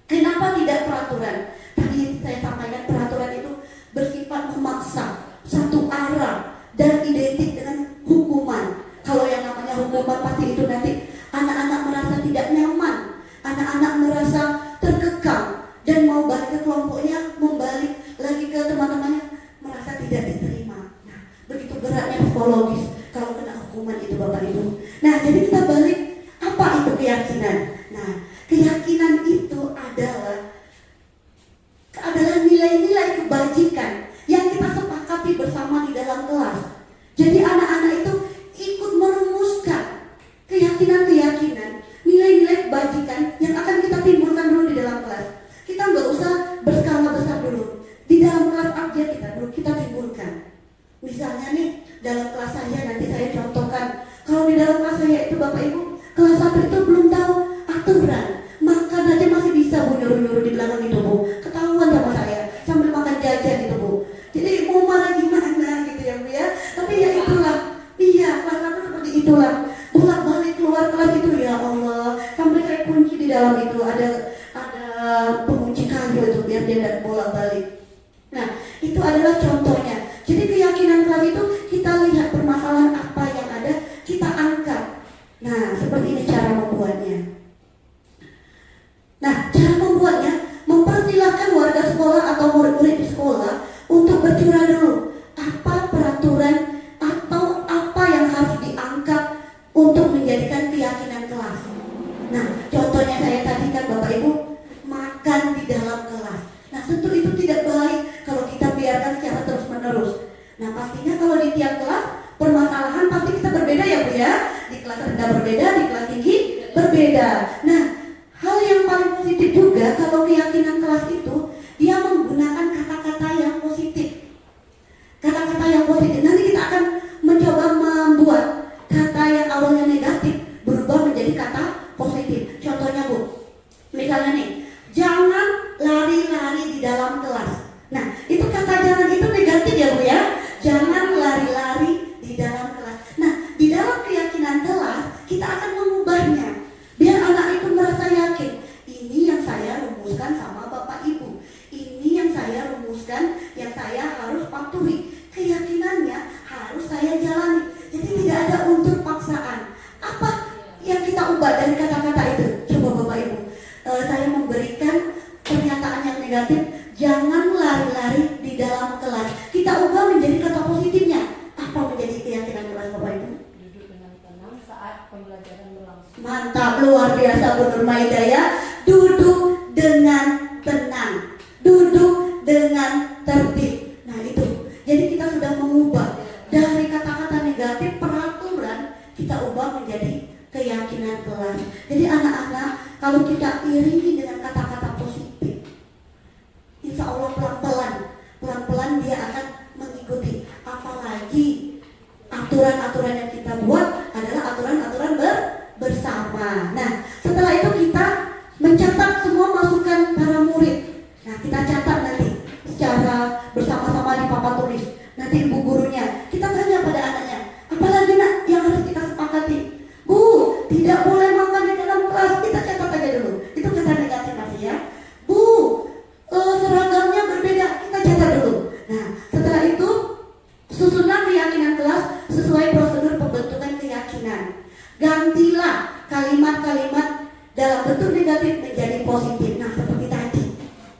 kenapa tidak peraturan? Tadi saya sampaikan peraturan itu bersifat memaksa, satu arah dan identik dengan hukuman. Kalau yang namanya hukuman pasti itu nanti anak-anak merasa tidak nyaman, anak-anak merasa terkekang dan mau balik ke kelompoknya, mau balik lagi ke teman-temannya, merasa tidak diterima. Nah, begitu beratnya psikologis kalau kena hukuman itu Bapak Ibu. Nah, jadi kita balik, apa itu keyakinan? Nah, keyakinan itu adalah nilai-nilai kebajikan yang kita sepakati bersama di dalam kelas. Jadi anak-anak itu ikut merumuskan keyakinan-keyakinan, nilai-nilai kebajikan yang akan kita timbulkan dulu di dalam kelas. Kita nggak usah berskala besar dulu. Di dalam kelas aja kita timbulkan. Misalnya nih, dalam kelas saya nanti saya contohkan. Kalau di dalam kelas saya itu Bapak Ibu, kelas 1 itu belum tahu aturan. Makan aja masih bisa Bu, nyuruh-nyuruh di belakang itu Bu. Ketahuan sama saya, sambil makan jajan itu Bu. Jadi mau marah gimana gitu ya Bu ya. Tapi ya itulah, iya kelas 1 seperti itulah. Bolak-balik keluar kelas itu ya Allah, sampai saya kunci di dalam itu ada pengunci kayu itu biar dia tidak bolak-balik. Nah, itu adalah contohnya. Jadi keyakinan kelas itu kita lihat permasalahan apa yang ada, kita angkat. Nah, seperti ini cara membuatnya. Nah, cara membuatnya, mempersilahkan warga sekolah atau murid-murid di sekolah untuk bercurah dulu. Apa peraturan atau apa yang harus diangkat untuk menjadikan keyakinan kelas. Nah, contohnya saya tadi kan Bapak Ibu, makan di dalam kelas. Nah, tentu itu tidak baik kalau kita biarkan secara terus-menerus. Nah, pastinya kalau di tiap kelas, permasalahan pasti kita berbeda ya Bu ya. Di kelas rendah berbeda, di kelas tinggi berbeda. Nah, hal yang paling positif juga kalau keyakinan kelas itu, dia menggunakan kata-kata yang positif. Kata-kata yang positif. Nanti kita akan mencoba membuat kata yang awalnya negatif berubah menjadi kata positif. Contohnya Bu, misalnya nih, jangan lari-lari di dalam kelas. Nah, itu kata jangan itu negatif ya Bu ya. Jangan lari-lari di dalam kelas. Nah, di dalam keyakinan kelas kita akan mengubahnya biar anak itu merasa yakin. Ini yang saya rumuskan sama Bapak Ibu. Ini yang saya rumuskan, yang saya harus patuhi. Keyakinannya harus saya jalani. Jadi tidak ada unsur paksaan. Apa yang kita ubah dari kata-kata itu? Coba Bapak Ibu, saya memberikan pernyataan yang negatif. Jangan lari-lari di dalam kelas. Kita ubah menjadi kata positifnya. Apa menjadi keyakinan kelas Bapak Ibu? Duduk dengan tenang saat pembelajaran berlangsung. Mantap, luar biasa Bu Nurmaidah ya. Duduk dengan tenang, duduk dengan tertib. Nah itu, jadi kita sudah mengubah dari kata-kata negatif peraturan, kita ubah menjadi keyakinan kelas. Jadi anak-anak kalau kita iringi dengan kata-kata positif, insya Allah pelan-pelan dia akan mengikuti. Apalagi aturan-aturan yang kita buat adalah aturan-aturan bersama. Nah, setelah itu kita mencatat semua masukan para murid. Nah, kita catat nanti secara bersama-sama di papan tulis. Nanti ibu gurunya, kita tanya pada anaknya, apalagi nak yang harus kita sepakati? Bu, tidak boleh makan di dalam kelas. Kita catat aja bentuk negatif menjadi positif. Nah, seperti tadi,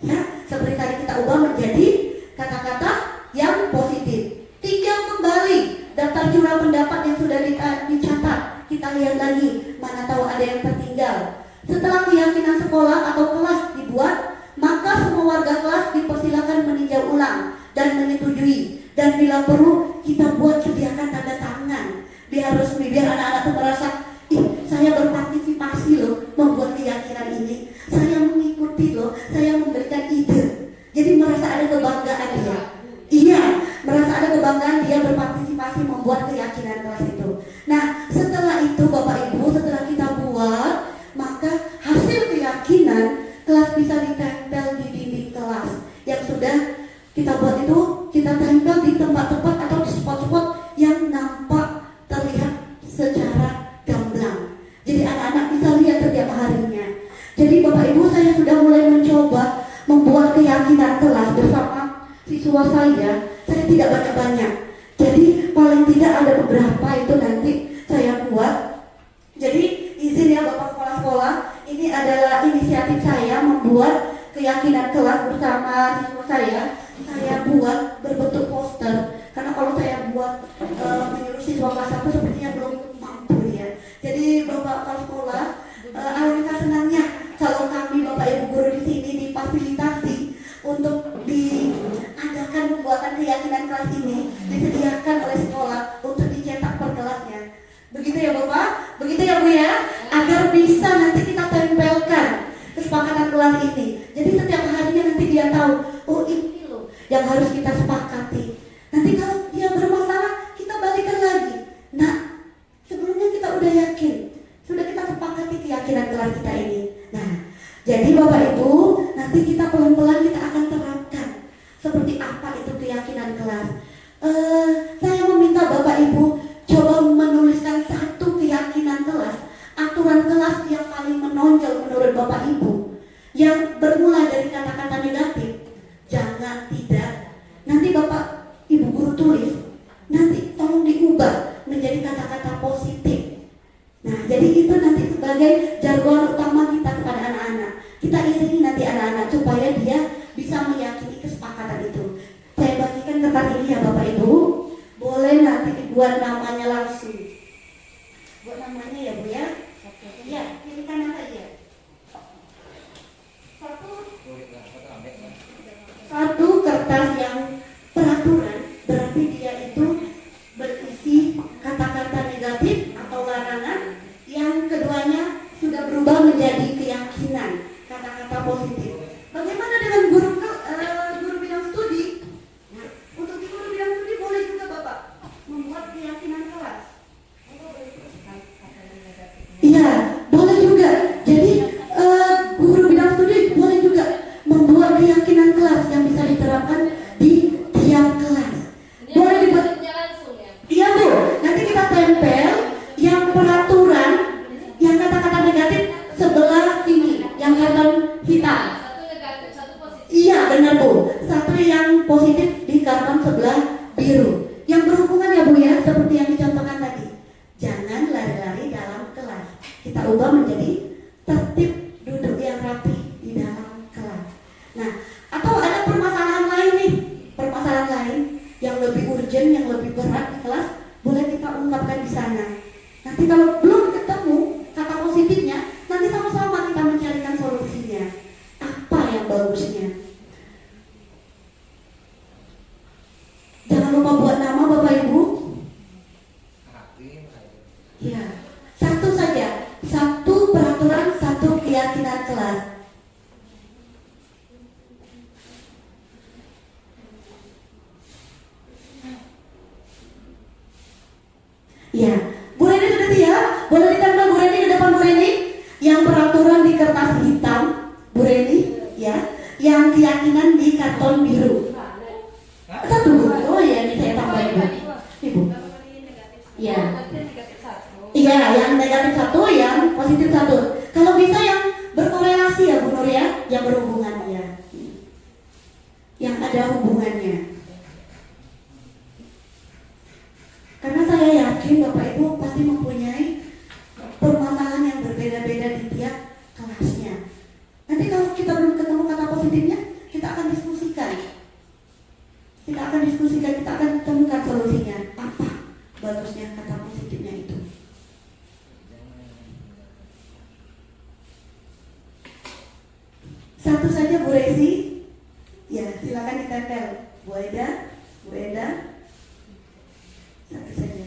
ya, seperti tadi kita ubah menjadi kata-kata yang positif. Tinggal kembali daftar jurnal pendapat yang sudah dicatat. Kita lihat lagi, mana tahu ada yang tertinggal. Setelah keyakinan sekolah atau kelas dibuat, maka semua warga kelas dipersilakan meninjau ulang dan menyetujui. Dan bila perlu, kita buat sediakan tanda tangan biar resmi, biar anak-anak itu merasa, ih, saya berpartisipasi loh membuat keyakinan ini, saya mengikuti loh, saya memberikan ide. Jadi merasa ada kebanggaan dia. Iya, merasa ada kebanggaan dia berpartisipasi membuat keyakinan kelas itu. Nah, setelah itu Bapak Ibu, setelah kita buat, maka hasil keyakinan kelas bisa ditempel di dinding kelas yang sudah kita buat itu, kita tempel di tempat-tempat atau di spot-spot yang nampak terlihat secara gamblang. Jadi anak-anak bisa lihat setiap harinya. Jadi Bapak Ibu, saya sudah mulai mencoba membuat keyakinan kelas bersama siswa saya tidak banyak-banyak. Jadi paling tidak ada beberapa itu nanti saya buat. Jadi izin ya Bapak Kepala Sekolah, ini adalah inisiatif saya membuat keyakinan kelas bersama siswa saya buat berbentuk poster. Karena kalau saya buat menyuruh siswa kelas 1 sepertinya belum mampu ya. Jadi Bapak Kepala Sekolah, alangkah senangnya kalau kami Bapak Ibu guru di sini difasilitasi untuk diadakan pembuatan keyakinan kelas ini, disediakan oleh sekolah untuk dicetak per kelasnya. Begitu ya Bapak, begitu ya Bu ya, agar bisa nanti kita tempelkan kesepakatan kelas ini. Jadi setiap harinya nanti dia tahu, oh ini loh yang harus kita sepakati. Nanti kalau dia bermasalah, kita balikan lagi. Nah, sebelumnya kita udah yakin, sudah kita sepakati keyakinan kelas kita ini. Nah, jadi Bapak Ibu, nanti kita pelan-pelan kita akan terapkan seperti apa itu keyakinan kelas. Saya meminta Bapak Ibu coba menuliskan satu keyakinan kelas, aturan kelas yang paling menonjol menurut Bapak Ibu, yang bermula dari kata-kata negatif. Jangan tidak. Nanti Bapak Ibu guru tulis, nanti tolong diubah menjadi kata-kata positif. Nah, jadi itu nanti sebagai jargon utama kita kepada anak-anak. Kita iringi nanti anak-anak supaya dia bisa meyakini kesepakatan itu. Saya bagikan kertas ini ya Bapak Ibu. Boleh nanti dibuat namanya langsung. Buat namanya ya Bu ya. Iya, pilih kanan saja. Satu kertas yang peraturan, berarti dia itu berisi kata-kata negatif atau larangan. Yang keduanya sudah berubah menjadi keyakinan, kata-kata positif. Bagaimana dengan guru bidang studi? Nah, untuk di guru bidang studi boleh juga Bapak membuat keyakinan kelas. Iya, boleh juga. Jadi guru bidang studi boleh juga membuat keyakinan kelas yang bisa diterapkan di tiap kelas. Boleh dibuat langsung ya? Iya Bu, nanti kita tempel yang peraturan, yang kata-kata negatif sebelah sini, yang karton hitam. Satu negatif, satu positif. Iya benar Bu, satu yang positif di karton sebelah biru. Yang berhubungan ya Bu ya, seperti yang dicontohkan tadi. Jangan lari-lari dalam kelas. Kita ubah menjadi tertib duduk yang rapi di dalam kelas. Nah, atau ada permasalahan lain nih, permasalahan lain yang lebih urgent, yang lebih berat di kelas, boleh kita ungkapkan di sana. Nanti kalau belum ketemu kata positifnya, nanti sama-sama kita mencarikan solusinya. Apa yang bagusnya? Jangan lupa buat nama Bapak Ibu. Ya, satu saja, satu peraturan, satu keyakinan kelas. Ya, Bu Reni sudah siap? Boleh ditempel Bu Reni di depan Bu Reni? Yang peraturan di kertas hitam, Bu Reni, ya. Yang keyakinan di karton biru. Satu Bu. Oh ya, ini saya tambahin Bu. Ibu. Ya. Iya, yang negatif satu, yang positif satu. Kalau bisa yang berkorelasi ya Bu Nur ya, yang berhubungan ya. Yang ada hubungannya. Karena saya yakin Bapak Ibu pasti mempunyai permasalahan yang berbeda-beda di tiap kelas. bagusnya. Nanti kalau kita belum ketemu kata positifnya, kita akan diskusikan. Kita akan temukan solusinya. Apa bagusnya kata positifnya itu? Satu saja Bu Resi. Ya, silakan ditempel. Bu Eda. Satu saja.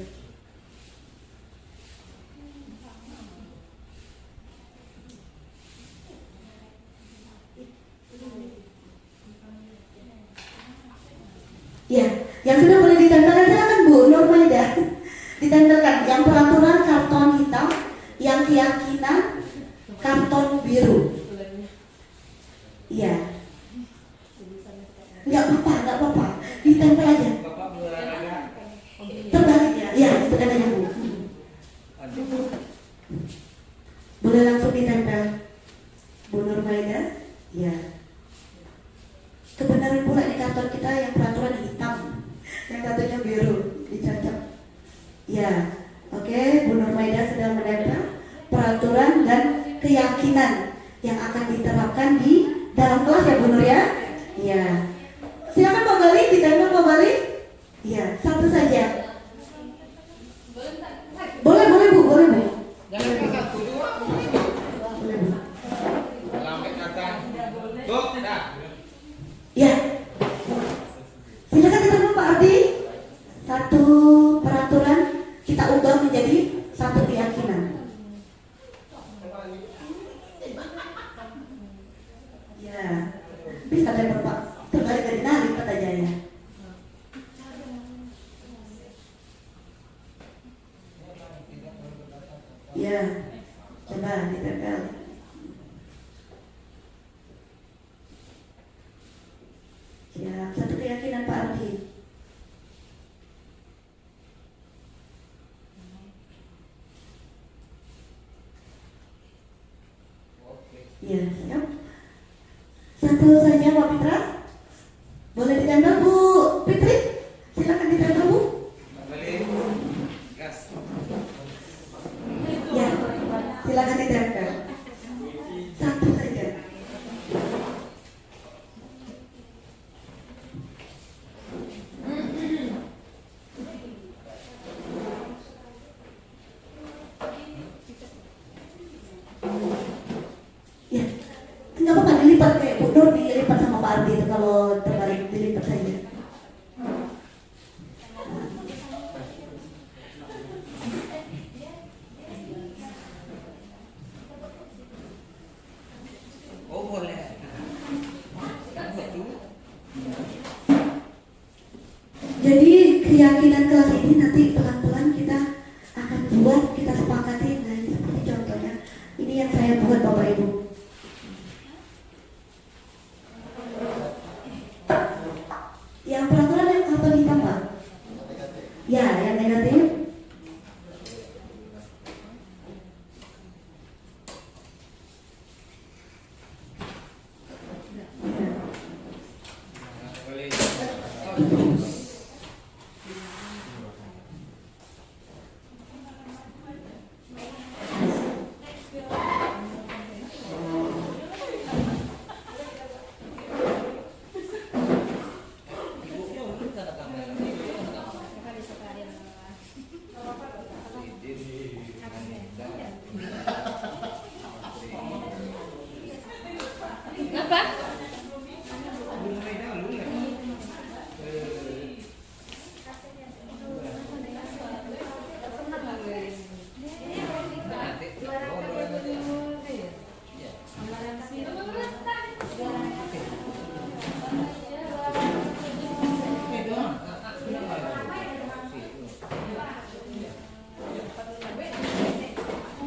Ya, yang sudah boleh ditempelkan silakan Bu Nurmaida. Ditempelkan yang peraturan karton hitam, yang keyakinan karton biru. Iya. Enggak apa-apa. Ditempel aja. Terbalik ya. Iya, tekan aja Bu. Boleh langsung ditempel. Bu Nurmaida. Iya. Kebenaran pula di kantor kita yang peraturan hitam, yang satunya biru, dicocok. Ya, oke, Bu Nurmaida sudah menempel peraturan dan keyakinan yang akan diterapkan di dalam kelas ya Bu Nur ya. Ya, silakan Pak Bali, ditempel Pak Bali. Ya, satu saja. Boleh Bu. Jangan satu dua. Boleh Bu. Lambat datang. Tuh, dah. Ya, silakan ditempel Pak Ardi. Satu peraturan kita ubah menjadi satu keyakinan. Ya, bisa tempel Pak. Terbalik dari nari kata Jaya. Ya, coba ditempel. Ya, satu keyakinan Pak Ardi. Ya, siap. Satu saja Pak Fitra. Boleh ditempel Bu Fitri? Silakan ditempel Bu. Gas. Ya, silakan ditempel. Satu saja. Ya, nggak apa-apa dilipat kayak Bu Nur, dilipat sama Pak Ardi itu kalau terbalik dilipat saja. Oh, boleh. Jadi keyakinan kelas ini nanti pelan-pelan kita akan buat, kita sepakati. Nah, ini seperti contohnya. Ini yang saya buat Bapak Ibu. Yang peraturan yang karton hitam Pak? Ya, yang negatif.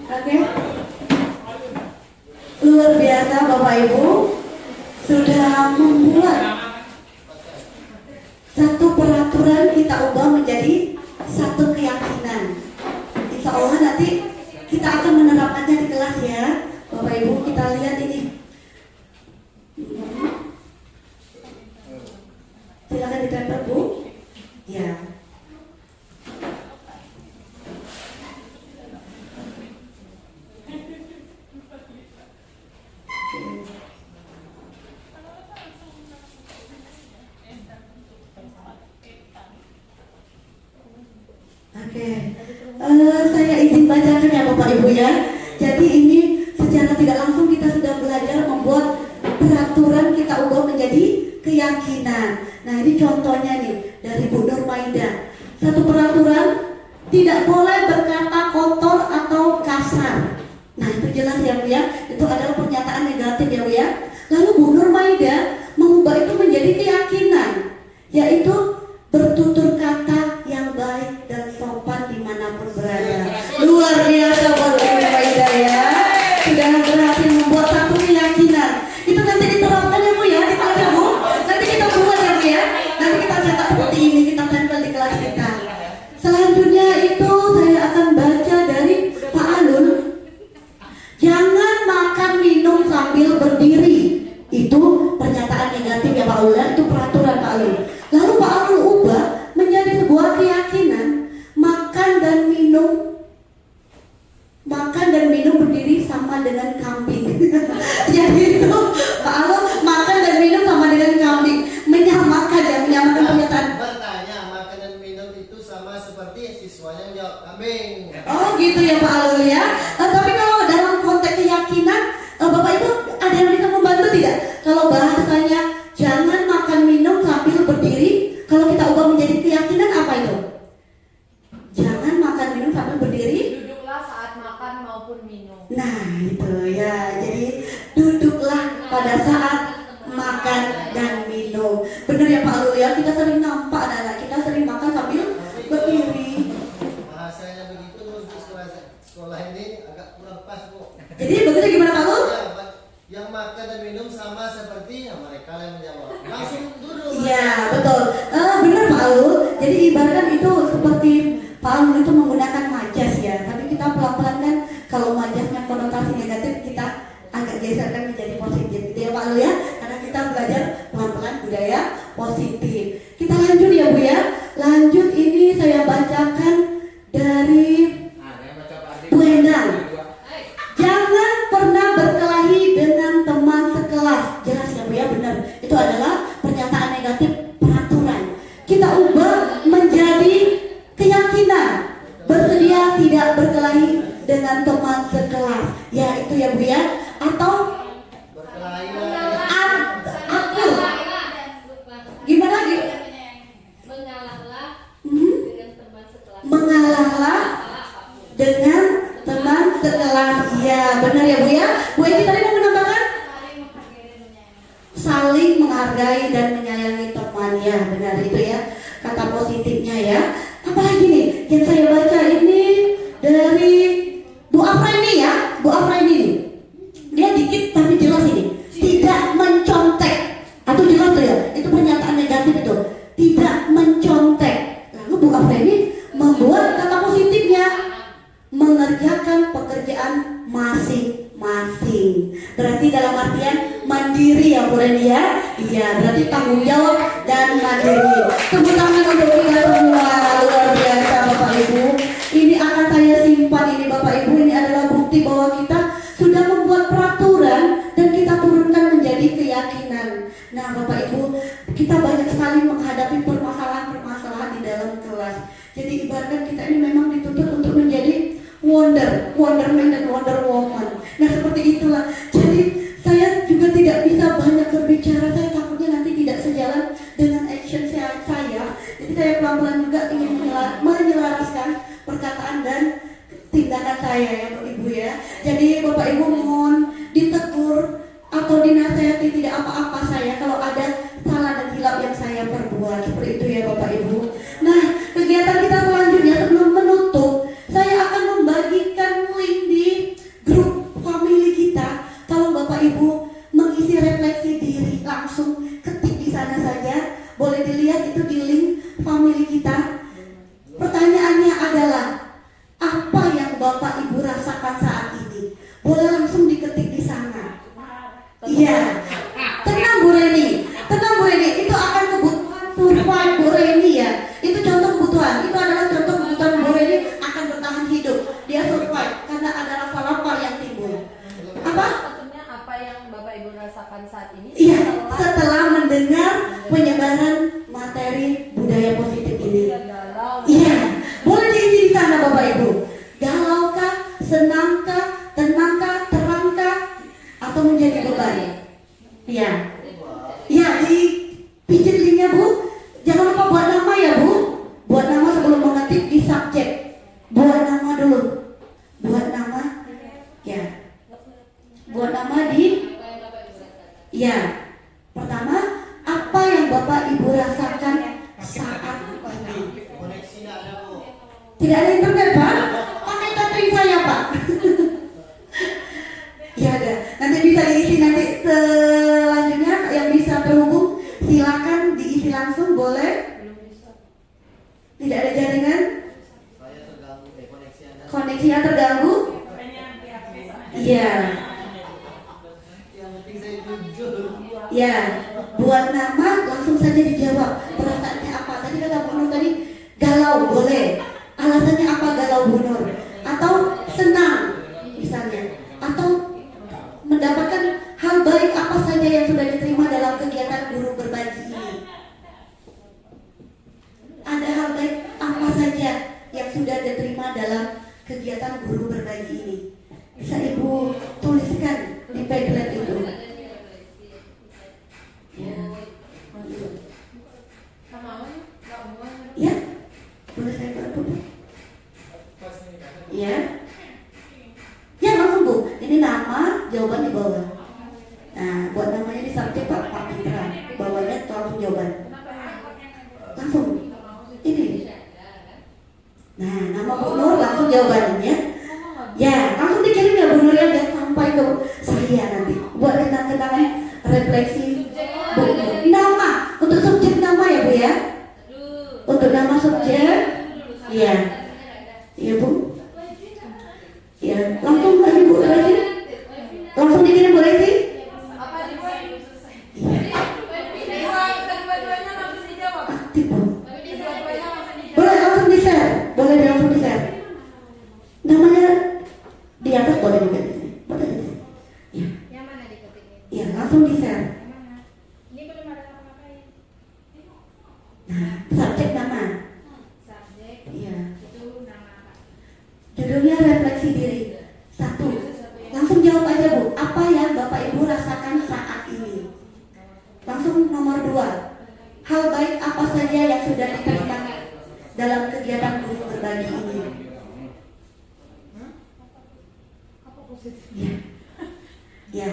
Oke. Luar biasa Bapak Ibu sudah membuat satu peraturan kita ubah menjadi satu keyakinan. Insya Allah nanti kita akan menerapkannya di kelas ya Bapak Ibu. Kita lihat ini. Silakan ditempel Bu. Ya. Oke. Saya izin bacakan ya Bapak Ibu ya. Jadi ini secara tidak langsung kita sudah belajar membuat peraturan, kita ubah menjadi keyakinan. Nah ini contohnya nih dari Bu Nur Maida. Satu peraturan, tidak boleh berkata kotor atau kasar. Nah itu jelas ya Bu ya. Itu adalah pernyataan negatif ya Bu ya. Lalu Bu Nur Maida mengubah itu menjadi keyakinan, yaitu bertutur kata yang baik dan sopan dimanapun berada. Luar biasa buat Bu Nur Maida ya. Sudah berhasil membuat satu keyakinan. Itu nanti diterapkan ya Bu ya di kelas ya Bu. Nanti kita buat ya Bu ya. Nanti kita cetak seperti ini, kita tempel di kelas kita. Selanjutnya itu saya akan baca dari Pak Alun. Jangan makan minum sambil berdiri. Itu pernyataan negatif ya Pak Alun. Itu peraturan Pak Alun. Lalu Pak Alun ubah menjadi sebuah keyakinan. Makan dan minum berdiri sama dengan kambing. Jadi itu Pak Alun makan dan minum sama dengan kambing. Menyamakan pernyataan. Bertanya makan dan minum itu sama seperti siswanya jawab kambing. Oh gitu ya Pak Alul ya. Tapi kalau dalam konteks keyakinan, Bapak Ibu ada yang bisa membantu tidak? Kalau bahasanya jangan makan minum sambil berdiri, kalau kita ubah menjadi keyakinan apa itu? Jangan makan minum sambil berdiri. Duduklah saat makan maupun minum. Nah itu ya. Jadi duduklah pada saat makan dan minum. Benar ya Pak Alul ya. Kita sering nampak anak-anak kita sering makan sambil berdiri. Bahasanya begitu untuk sekolah ini agak kurang pas Bu. Jadi begitu gimana Pak Alul? Ya, yang makan dan minum sama seperti mereka yang menjawab. Langsung duduk. Iya betul. Benar Pak Alul. Jadi ibaratkan itu seperti Pak Alul itu menggunakan majas ya. Tapi kita pelan-pelan kan kalau majasnya konotasi negatif kita agak geserkan menjadi positif gitu ya Pak Alul ya. Karena kita belajar pelan-pelan budaya positif. Kita lanjut ya Bu ya. Lanjut ini saya bacakan dari Bu Endang. Jangan pernah berkelahi dengan teman sekelas. Jelas ya Bu ya, benar. Itu adalah pernyataan negatif peraturan. Kita ubah menjadi keyakinan. Bersedia tidak berkelahi dengan teman sekelas. Ya itu ya Bu ya. Atau akur. Gimana lagi? Mengalahlah dengan teman sekelas. Ya benar ya Bu ya. Bu Eki tadi mau menambahkan saling menghargai dan menyayangi temannya. Benar itu ya kata positifnya ya. Apalagi nih yang saya baca ini dari Bu Afra ini ya. Bu Afra ini nih. Dia dikit tapi jelas ini. Tidak mencontek. Atau jelas tuh ya. Itu pernyataan negatif itu. Tidak mencontek. Lalu Bu Afra ini membuat kata positifnya mengerjakan pekerjaan masing-masing. Berarti dalam artian mandiri ya Bu Reni ya. Iya, berarti tanggung jawab dan mandiri. Tepuk tangan untuk kita semua. Luar biasa Bapak Ibu. Ini akan saya simpan ini Bapak Ibu. Ini adalah bukti bahwa kita sudah membuat peraturan dan kita turunkan menjadi keyakinan. Nah Bapak Ibu, kita banyak sekali menghadapi permasalahan-permasalahan di dalam kelas. Jadi ibaratkan kita ini memang dituntut untuk menjadi wonderman dan wonderwoman. Nah seperti itulah. Jadi saya juga tidak bisa banyak berbicara. Saya takutnya nanti tidak sejalan dengan action saya. Jadi saya pelan-pelan juga ingin menyelaraskan perkataan dan tindakan saya ya Bapak Ibu ya. Jadi Bapak Ibu mohon ditegur atau dinasihati tidak apa-apa saya kalau ada salah dan hilap yang saya perbuat. Seperti itu ya Bapak Ibu. Nah kegiatan kita selanjutnya sebelum menutup, saya akan membagikan link di grup family kita. Kalau Bapak Ibu mengisi refleksi diri langsung ketik di sana saja. Boleh dilihat itu di link family kita. Pertanyaannya adalah apa yang Bapak Ibu rasakan saat ini? Boleh langsung diketik di sana. Iya. Tenang Bu Reni. Tenang Bu Reni. Itu akan kebutuhan survive Bu Reni ya. Itu contoh kebutuhan. Itu adalah contoh kebutuhan Bu Reni akan bertahan hidup. Dia survive karena ada rasa lapar yang timbul. Apa? Maksudnya apa yang Bapak Ibu rasakan saat ini? Iya, setelah mendengar penyebaran materi budaya positif ini. Iya, boleh diisi di atau menjadi beban? Iya. Iya, dipijit linknya Bu. Jangan lupa buat nama ya Bu. Buat nama sebelum mengetik di subjek. Buat nama dulu. Buat nama. Ya. Buat nama di. Ya. Pertama, apa yang Bapak Ibu rasakan saat ini? Tidak ada internet Pak? Pakai tethering saya Pak. Ya ada. Nanti bisa diisi nanti selanjutnya yang bisa terhubung silakan diisi langsung boleh. Tidak ada jaringan? Koneksinya terganggu? Iya. Ya, buat nama langsung saja dijawab. Perasaannya apa? Tadi kata Bu Nur tadi galau boleh. Alasannya apa galau Bu Nur? Atau senang misalnya? Atau mendapatkan hal baik apa saja yang sudah diterima dalam kegiatan guru berbagi ini? Ada hal baik apa saja yang sudah diterima dalam kegiatan guru berbagi ini? Bisa Ibu tuliskan di Padlet itu. Ya, boleh saya bantu? Ya, ya langsung Bu. Ini nama, jawaban di bawah. Nah, buat namanya di subjek Pak Fitra. Bawahnya langsung jawaban. Langsung. Ini. Nah, nama Bu Nur langsung jawabannya. Ya, langsung dikirim ya Bu Nur ya, biar sampai ke saya nanti. Buat kenang-kenangan refleksi Bu Nur. Nama, untuk subjek nama ya Bu ya. Untuk nama subjek, iya, iya Bu. Ya, langsung aja Bu Resi. Langsung dikirim Bu Resi. Aktif Bu. Boleh langsung di share, boleh langsung di share. Namanya di atas boleh juga di sini, boleh di sini. Iya. Yang mana diketiknya? Iya, langsung di share. Yang mana? Ini belum ada apa-apain. Nah, subjek nama. Subjek. Iya. Itu nama apa? Judulnya refleksi diri. 1. Langsung jawab aja Bu. Apa yang Bapak Ibu rasakan saat ini? Langsung nomor 2. Hal baik apa saja yang sudah diterima dalam kegiatan guru berbagi ini? Ya. Ya.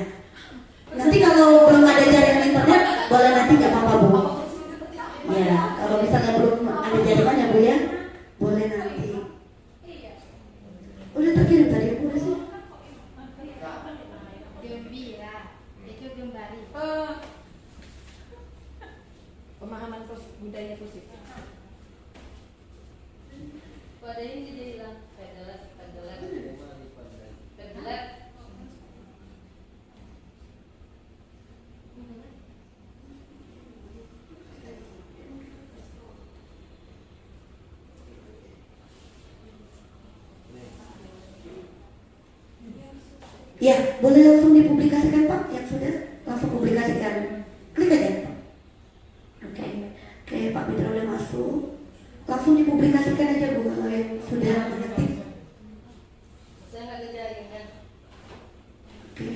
Nanti kalau belum ada jaringan internet, boleh nanti nggak apa-apa Bu. Ya, kalau misalnya belum ada jaringan ya Bu ya, boleh nanti. Udah terkirim tadi Bu sih. Gembira. Itu gembari. Pemahaman budaya positif. Pada ini dia hilang pedelet. Ya, boleh langsung dipublikasikan Pak yang sudah langsung publikasikan. Klik aja. Oke, Pak Fitra udah masuk. Langsung dipublikasikan aja Bu kalau yang sudah mengetik. Saya nggak ada jaringan. Oke.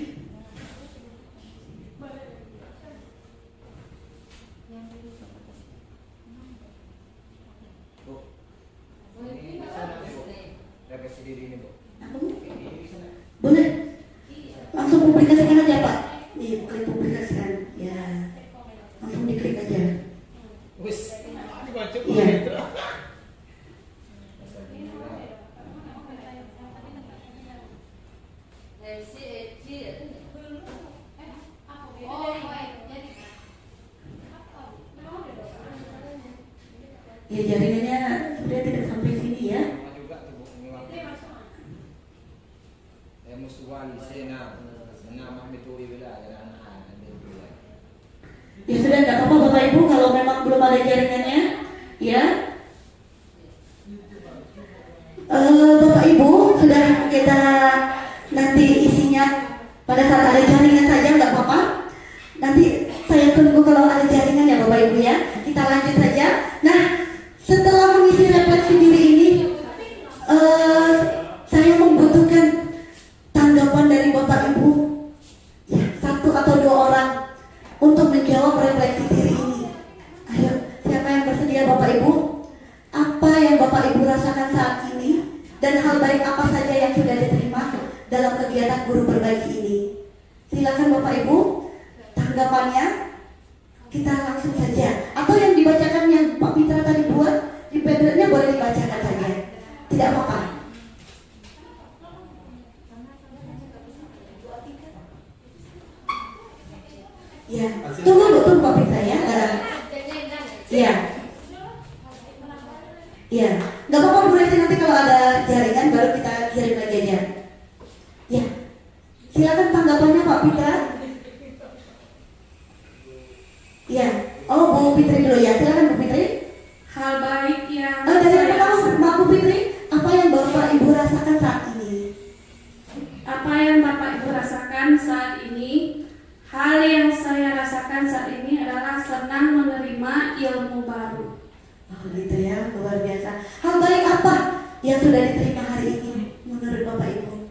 Refleksi diri ini Bu. Apa Bu? Boleh. Langsung publikasikan aja Pak. Nih, klik publikasikan. Ya. Langsung diklik aja. Wis, dibaca Bu. Iya. Ya jaringannya sudah tidak sampai sini ya. Sama juga tuh Bu. Ini waktu. Musuhan sena nama itu wilayah anak Ya sudah, tidak apa-apa Bapak Ibu kalau memang belum ada jaringannya, ya. Bapak Ibu sudah kita nanti isinya pada saat ada jaringan saja nggak apa-apa. Nanti saya tunggu kalau ada jaringan ya Bapak Ibu ya. Kita lanjut saja. Nah, setelah mengisi refleksi diri ini, saya membutuhkan tanggapan dari Bapak Ibu. Ya, jawab refleksi diri ini. Ayo, siapa yang bersedia Bapak Ibu? Apa yang Bapak Ibu rasakan saat ini dan hal baik apa saja yang sudah diterima dalam kegiatan guru berbagi ini? Silakan Bapak Ibu, tanggapannya kita langsung saja. Atau yang dibacakan yang Pak Pitra tadi buat di pedalnya boleh dibacakan saja, tidak apa-apa. Ya, tunggu Pak Pitra ya. Iya. Iya, nggak apa-apa Bu Resi, nanti kalau ada jaringan baru kita kirim lagi aja. Ya, silakan tanggapannya Pak Pitra. Iya, oh Bu Fitri dulu ya, silakan Bu Fitri. Hal baik yang Dari saya pertama Bu Fitri, apa yang Bapak Ibu rasakan saat ini? Apa yang Bapak Ibu rasakan saat ini? Hal yang saya rasakan saat ini adalah senang menerima ilmu baru. Oh gitu ya, luar biasa. Hal baik apa yang sudah diterima hari ini menurut Bapak Ibu?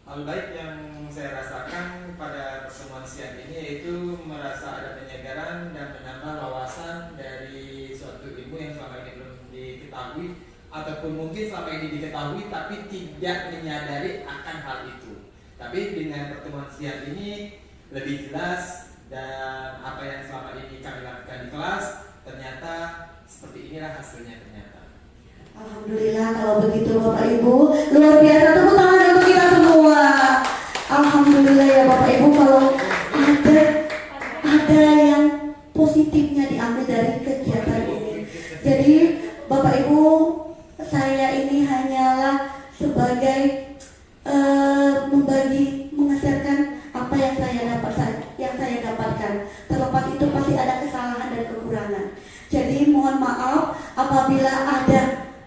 Hal baik yang saya rasakan pada pertemuan siang ini yaitu merasa ada penyegaran dan menambah wawasan dari suatu ilmu yang selama ini belum diketahui ataupun mungkin selama ini diketahui tapi tidak menyadari akan hal itu. Tapi dengan pertemuan siang ini lebih jelas dan apa yang selama ini kami lakukan di kelas ternyata seperti inilah hasilnya ternyata. Alhamdulillah kalau begitu Bapak Ibu, luar biasa, tepuk tangan untuk kita semua. Alhamdulillah ya Bapak Ibu, kalau ada yang positifnya diambil dari kegiatan ini. Jadi Bapak Ibu, saya ini hanyalah sebagai mengajarkan apa yang saya dapatkan. Terlepas itu pasti ada kesalahan dan kekurangan. Jadi mohon maaf apabila ada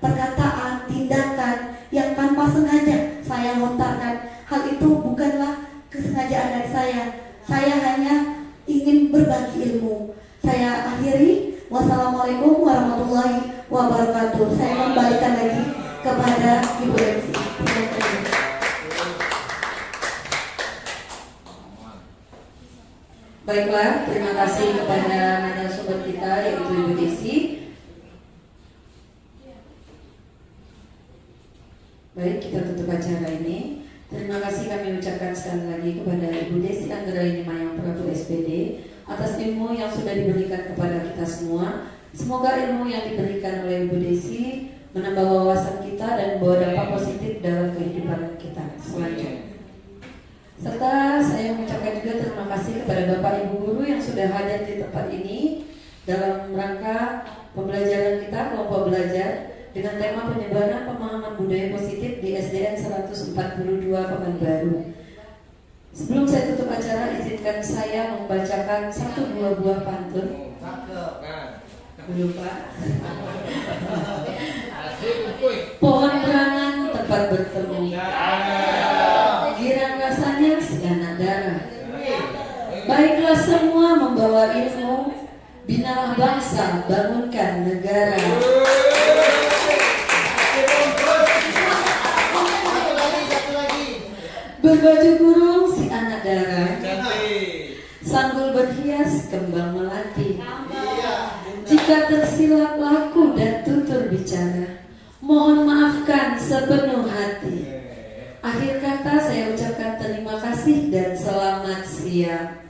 perkataan, tindakan yang tanpa sengaja saya lontarkan. Hal itu bukanlah kesengajaan dari saya. Saya hanya ingin berbagi ilmu. Saya akhiri. Wassalamualaikum warahmatullahi wabarakatuh. Saya kembalikan lagi kepada Ibu Resi. Baiklah, terima kasih kepada narasumber kita yaitu Ibu Desi. Baik, kita tutup acara ini. Terima kasih kami ucapkan sekali lagi kepada Ibu Desi Anggraini Mayang Prabu SPD atas ilmu yang sudah diberikan kepada kita semua. Semoga ilmu yang diberikan oleh Ibu Desi menambah wawasan kita dan membawa dampak positif dalam kehidupan kita selanjutnya. Serta saya mengucapkan juga terima kasih kepada Bapak Ibu Guru yang sudah hadir di tempat ini dalam rangka pembelajaran kita kelompok belajar dengan tema penyebaran pemahaman budaya positif di SDN 142 Pekanbaru. Sebelum saya tutup acara, izinkan saya membacakan satu dua buah pantun. Lupa. Pohon berangan tempat bertemu. Girang rasanya si anak darah. Baiklah semua membawa ilmu, binalah bangsa, bangunkan negara. Berbaju gurung si anak darah, sanggul berhias kembang melati. Jika tersilap laku dan tutur bicara, mohon maafkan sepenuh hati. Akhir kata saya ucapkan terima kasih dan selamat siang.